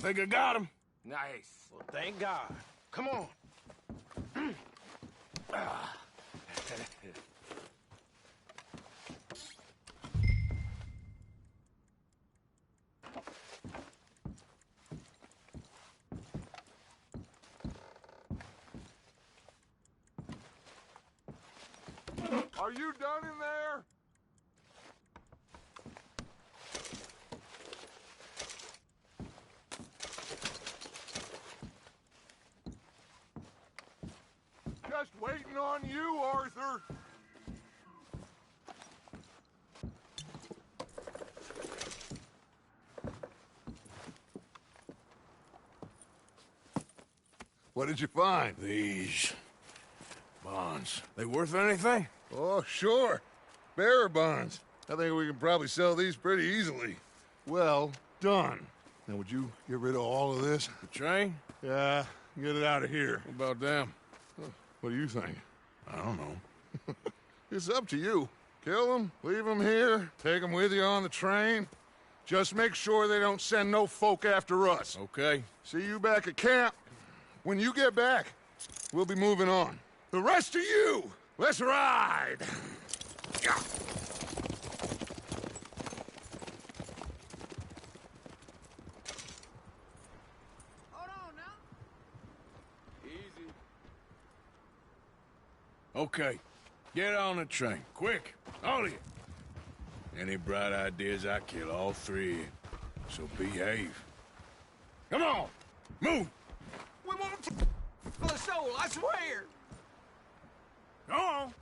Think I got him. Nice. Well, thank God. Come on. Are you done in there? Just waiting on you, Arthur. What did you find? These bonds. They worth anything? Oh, sure. Bearer bonds. I think we can probably sell these pretty easily. Well done. Now, would you get rid of all of this? The train? Yeah, get it out of here. What about them? What do you think? I don't know. It's up to you. Kill them, leave them here, take them with you on the train. Just make sure they don't send no folk after us. Okay. See you back at camp. When you get back, we'll be moving on. The rest of you, let's ride! Okay. Get on the train. Quick. All of you. Any bright ideas, I kill all three of you. So behave. Come on! Move! We won't for the soul, I swear. Go on!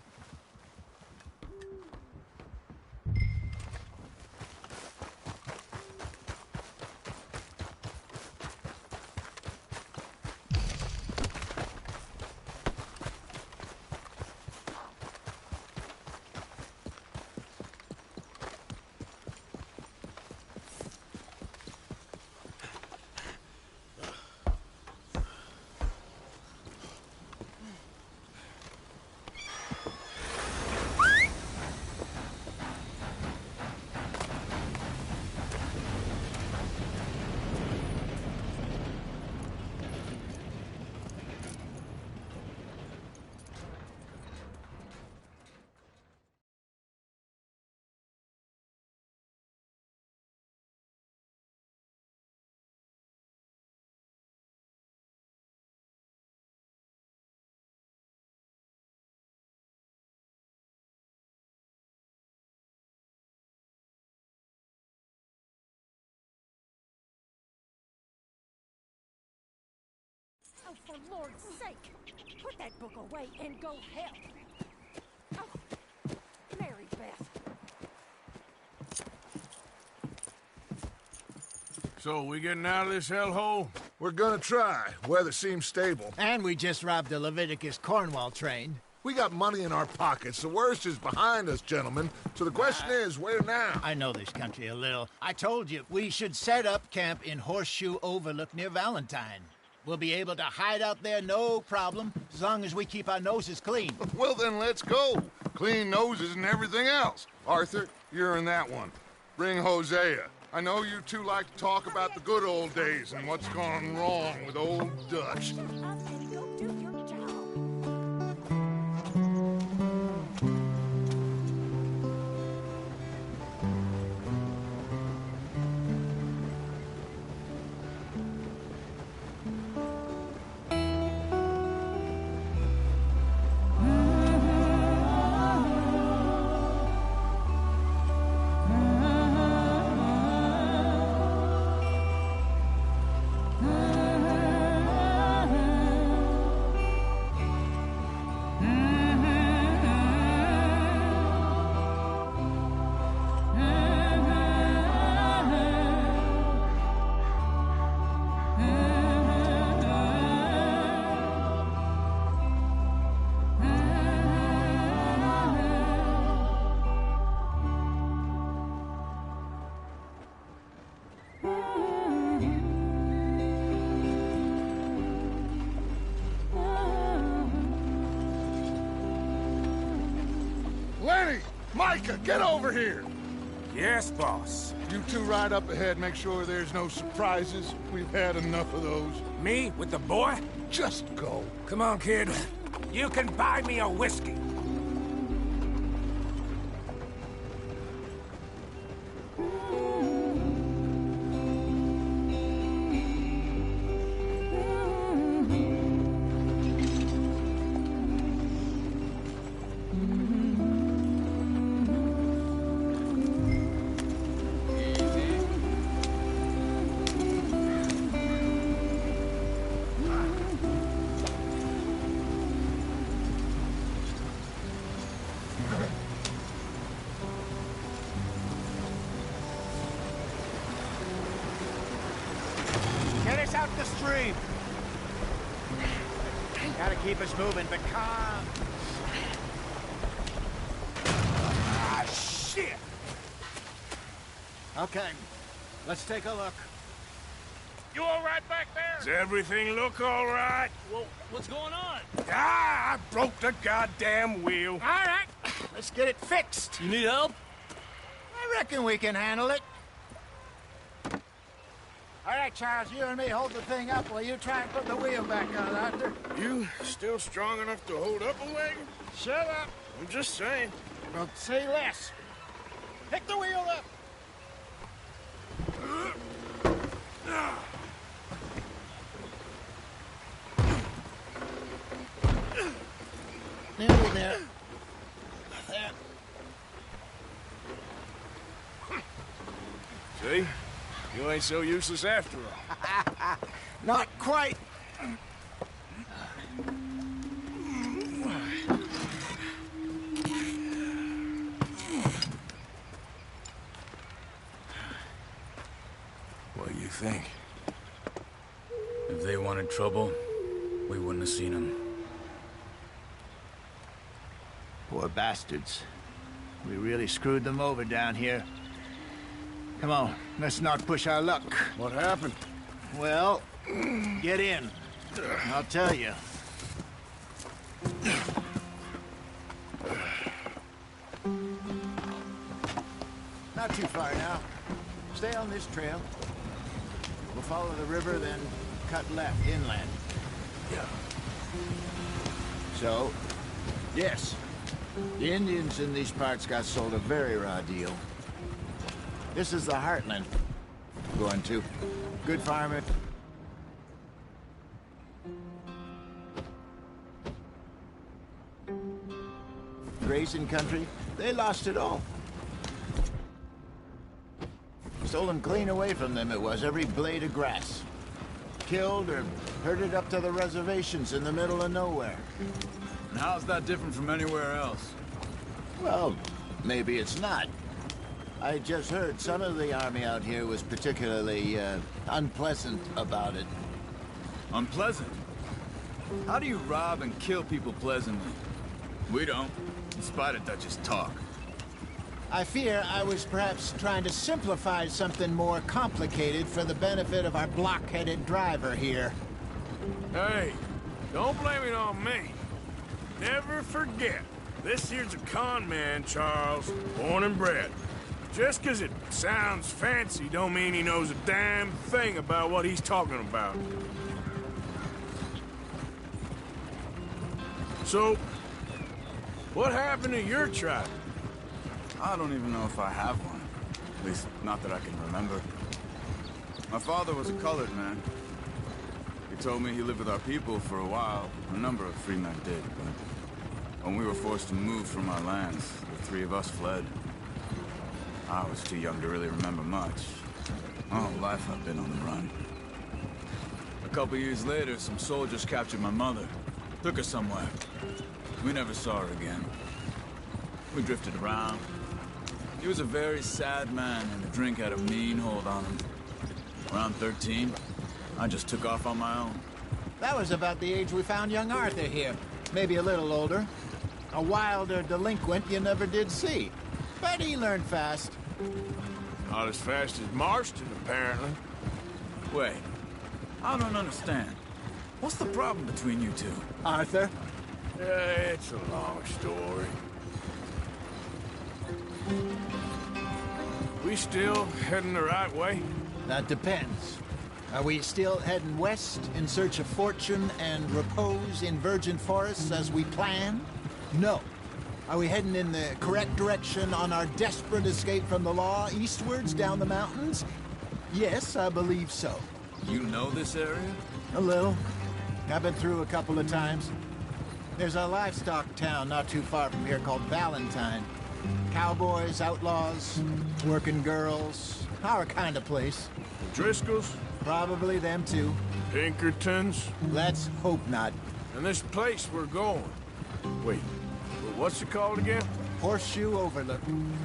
the Lord's sake! Put that book away and go help! Oh, Mary Beth. So, we getting out of this hellhole? We're gonna try. Weather seems stable. And we just robbed the Leviticus Cornwall train. We got money in our pockets. The worst is behind us, gentlemen. So the question is, where now? I know this country a little. I told you, we should set up camp in Horseshoe Overlook near Valentine. We'll be able to hide out there, no problem, as long as we keep our noses clean. Well, then let's go. Clean noses and everything else. Arthur, you're in that one. Bring Hosea. I know you two like to talk about the good old days and what's gone wrong with old Dutch. Lenny! Micah, get over here! Yes, boss. You two ride up ahead, make sure there's no surprises. We've had enough of those. Me with the boy? Just go. Come on, kid. You can buy me a whiskey. Get us out the stream. Gotta keep us moving, but calm. Ah, shit! Okay, let's take a look. You all right back there? Does everything look all right? Well, what's going on? Ah, I broke the goddamn wheel. All right, let's get it fixed. You need help? I reckon we can handle it. All right, Charles, you and me hold the thing up while you try and put the wheel back on, Arthur. You still strong enough to hold up a wagon? Shut up. I'm just saying. Well, say less. Pick the wheel up. Nearly there. There. See? You ain't so useless after all. Not quite. What do you think? If they wanted trouble, we wouldn't have seen them. Poor bastards. We really screwed them over down here. Come on, let's not push our luck. What happened? Well, get in. I'll tell you. Not too far now. Stay on this trail. We'll follow the river, then cut left inland. Yeah. So, yes, the Indians in these parts got sold a very raw deal. This is the heartland we're going to. Good farming. Grazing country, they lost it all. Stolen clean away from them it was, every blade of grass. killed or herded up to the reservations in the middle of nowhere. And how's that different from anywhere else? Well, maybe it's not. I just heard some of the army out here was particularly unpleasant about it. Unpleasant? How do you rob and kill people pleasantly? We don't, in spite of Dutch's talk. I fear I was perhaps trying to simplify something more complicated for the benefit of our blockheaded driver here. Hey, don't blame it on me. Never forget, this here's a con man, Charles, born and bred. Just 'cause it sounds fancy don't mean he knows a damn thing about what he's talking about. So, what happened to your tribe? I don't even know if I have one. At least, not that I can remember. My father was a colored man. He told me he lived with our people for a while. A number of free men did, but when we were forced to move from our lands, the three of us fled. I was too young to really remember much. My whole life I've been on the run. A couple years later, some soldiers captured my mother. Took her somewhere. We never saw her again. We drifted around. He was a very sad man, and the drink had a mean hold on him. Around 13, I just took off on my own. That was about the age we found young Arthur here. Maybe a little older. A wilder delinquent you never did see. But he learned fast. Not as fast as Marston, apparently. Wait, I don't understand. What's the problem between you two? Arthur? It's a long story. We still heading the right way? That depends. Are we still heading west in search of fortune and repose in virgin forests as we planned? No. Are we heading in the correct direction on our desperate escape from the law eastwards down the mountains? Yes, I believe so. You know this area? A little. I've been through a couple of times. There's a livestock town not too far from here called Valentine. Cowboys, outlaws, working girls, our kind of place. Driscolls? Probably them too. Pinkertons? Let's hope not. And this place we're going. Wait, what's it called again? Horseshoe Overlook.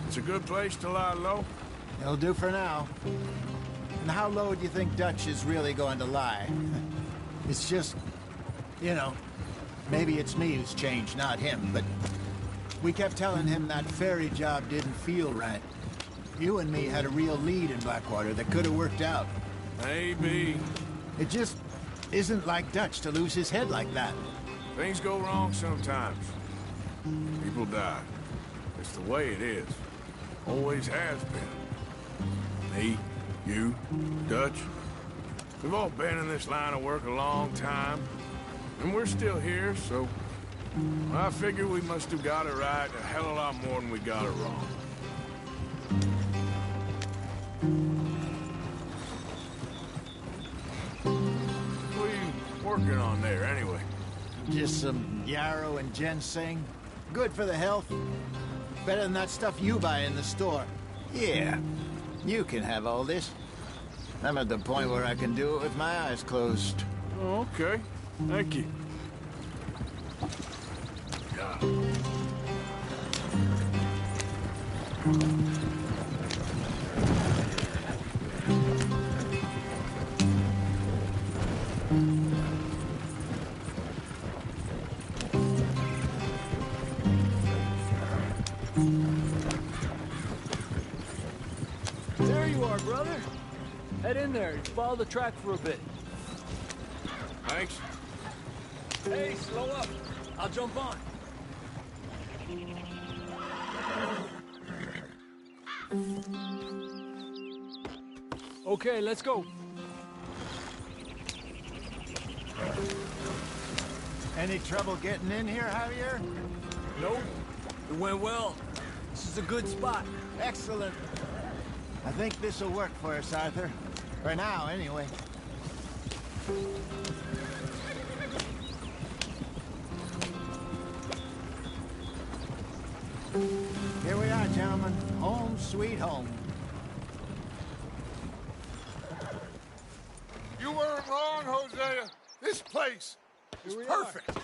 It's a good place to lie low? It'll do for now. And how low do you think Dutch is really going to lie? It's just, you know, maybe it's me who's changed, not him, but we kept telling him that ferry job didn't feel right. You and me had a real lead in Blackwater that could have worked out. Maybe. It just isn't like Dutch to lose his head like that. Things go wrong sometimes. People die. It's the way it is. Always has been. Me, you, Dutch. We've all been in this line of work a long time. And we're still here, so I figure we must have got it right a hell of a lot more than we got it wrong. What are you working on there, anyway? Just some yarrow and ginseng. Good for the health. Better than that stuff you buy in the store. Yeah, you can have all this. I'm at the point where I can do it with my eyes closed. Oh, okay. Thank you. There you are, brother. Head in there and follow the track for a bit. Thanks. Hey, slow up. I'll jump on. Okay, let's go. Any trouble getting in here, Javier? Nope. It went well. This is a good spot. Excellent. I think this'll work for us, Arthur. For now, anyway. Here we are, gentlemen. Home sweet home. You weren't wrong, Hosea. This place is perfect.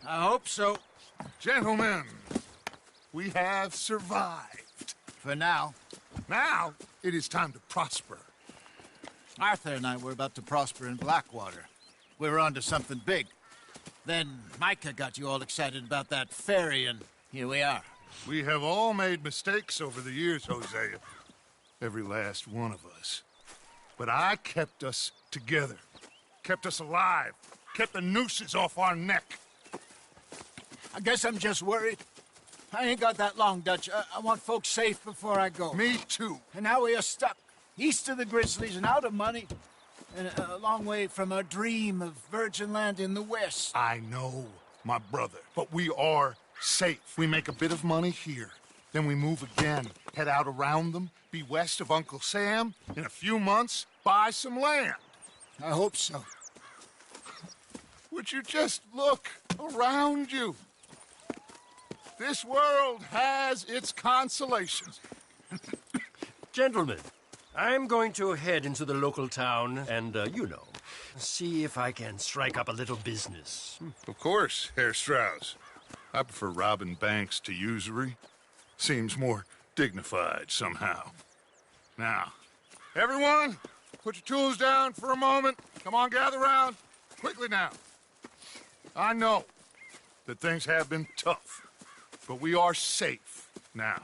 I hope so. Gentlemen, we have survived. For now. Now, it is time to prosper. Arthur and I were about to prosper in Blackwater. We were onto something big. Then Micah got you all excited about that ferry, and here we are. We have all made mistakes over the years, Hosea. Every last one of us. But I kept us together. Kept us alive. Kept the nooses off our neck. I guess I'm just worried. I ain't got that long, Dutch. I want folks safe before I go. Me too. And now we are stuck. East of the Grizzlies and out of money. And a long way from our dream of virgin land in the west. I know, my brother. But we are safe. We make a bit of money here. Then we move again. Head out around them. Be west of Uncle Sam. In a few months, buy some land. I hope so. Would you just look around you? This world has its consolations. Gentlemen, I'm going to head into the local town and, see if I can strike up a little business. Of course, Herr Strauss. I prefer robbing banks to usury. Seems more dignified somehow. Now, everyone, put your tools down for a moment. Come on, gather round. Quickly now. I know that things have been tough, but we are safe now,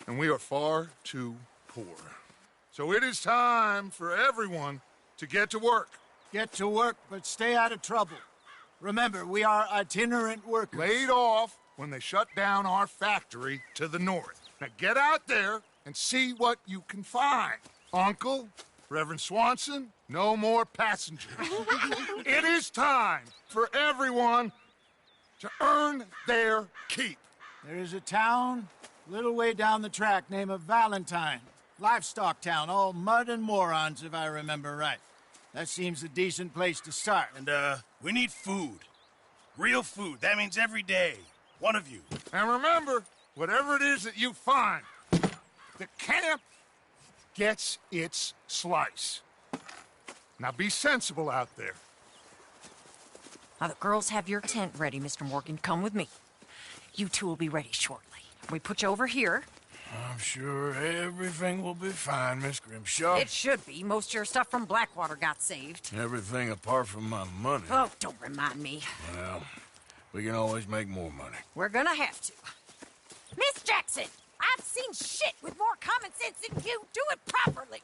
and we are far too poor. So it is time for everyone to get to work. Get to work, but stay out of trouble. Remember, we are itinerant workers. Laid off when they shut down our factory to the north. Now get out there and see what you can find. Uncle, Reverend Swanson, no more passengers. It is time for everyone to earn their keep. There is a town a little way down the track named Valentine. Livestock town, all mud and morons, if I remember right. That seems a decent place to start. And, we need food. Real food. That means every day. One of you. And remember, whatever it is that you find, the camp gets its slice. Now be sensible out there. Now, the girls have your tent ready, Mr. Morgan. Come with me. You two will be ready shortly. We put you over here. I'm sure everything will be fine, Miss Grimshaw. It should be. Most of your stuff from Blackwater got saved. Everything apart from my money. Oh, don't remind me. Well, we can always make more money. We're gonna have to. Miss Jackson, I've seen shit with more common sense than you. Do it properly.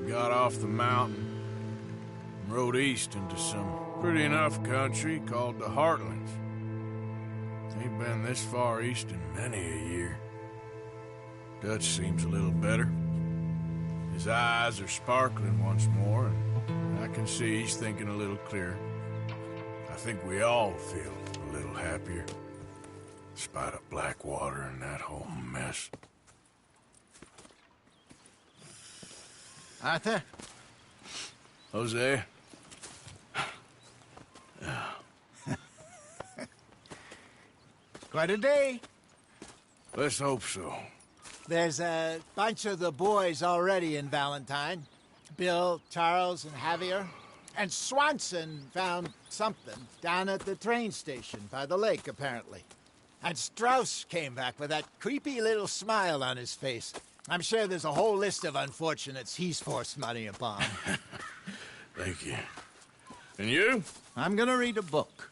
Got off the mountain and rode east into some pretty enough country called the Heartlands. Ain't been this far east in many a year. Dutch seems a little better. His eyes are sparkling once more, and I can see he's thinking a little clearer. I think we all feel a little happier, despite of Blackwater and that whole mess. Arthur? Jose? Quite a day. Let's hope so. There's a bunch of the boys already in Valentine. Bill, Charles, and Javier. And Swanson found something down at the train station by the lake, apparently. And Strauss came back with that creepy little smile on his face. I'm sure there's a whole list of unfortunates he's forced money upon. Thank you. And you? I'm gonna read a book.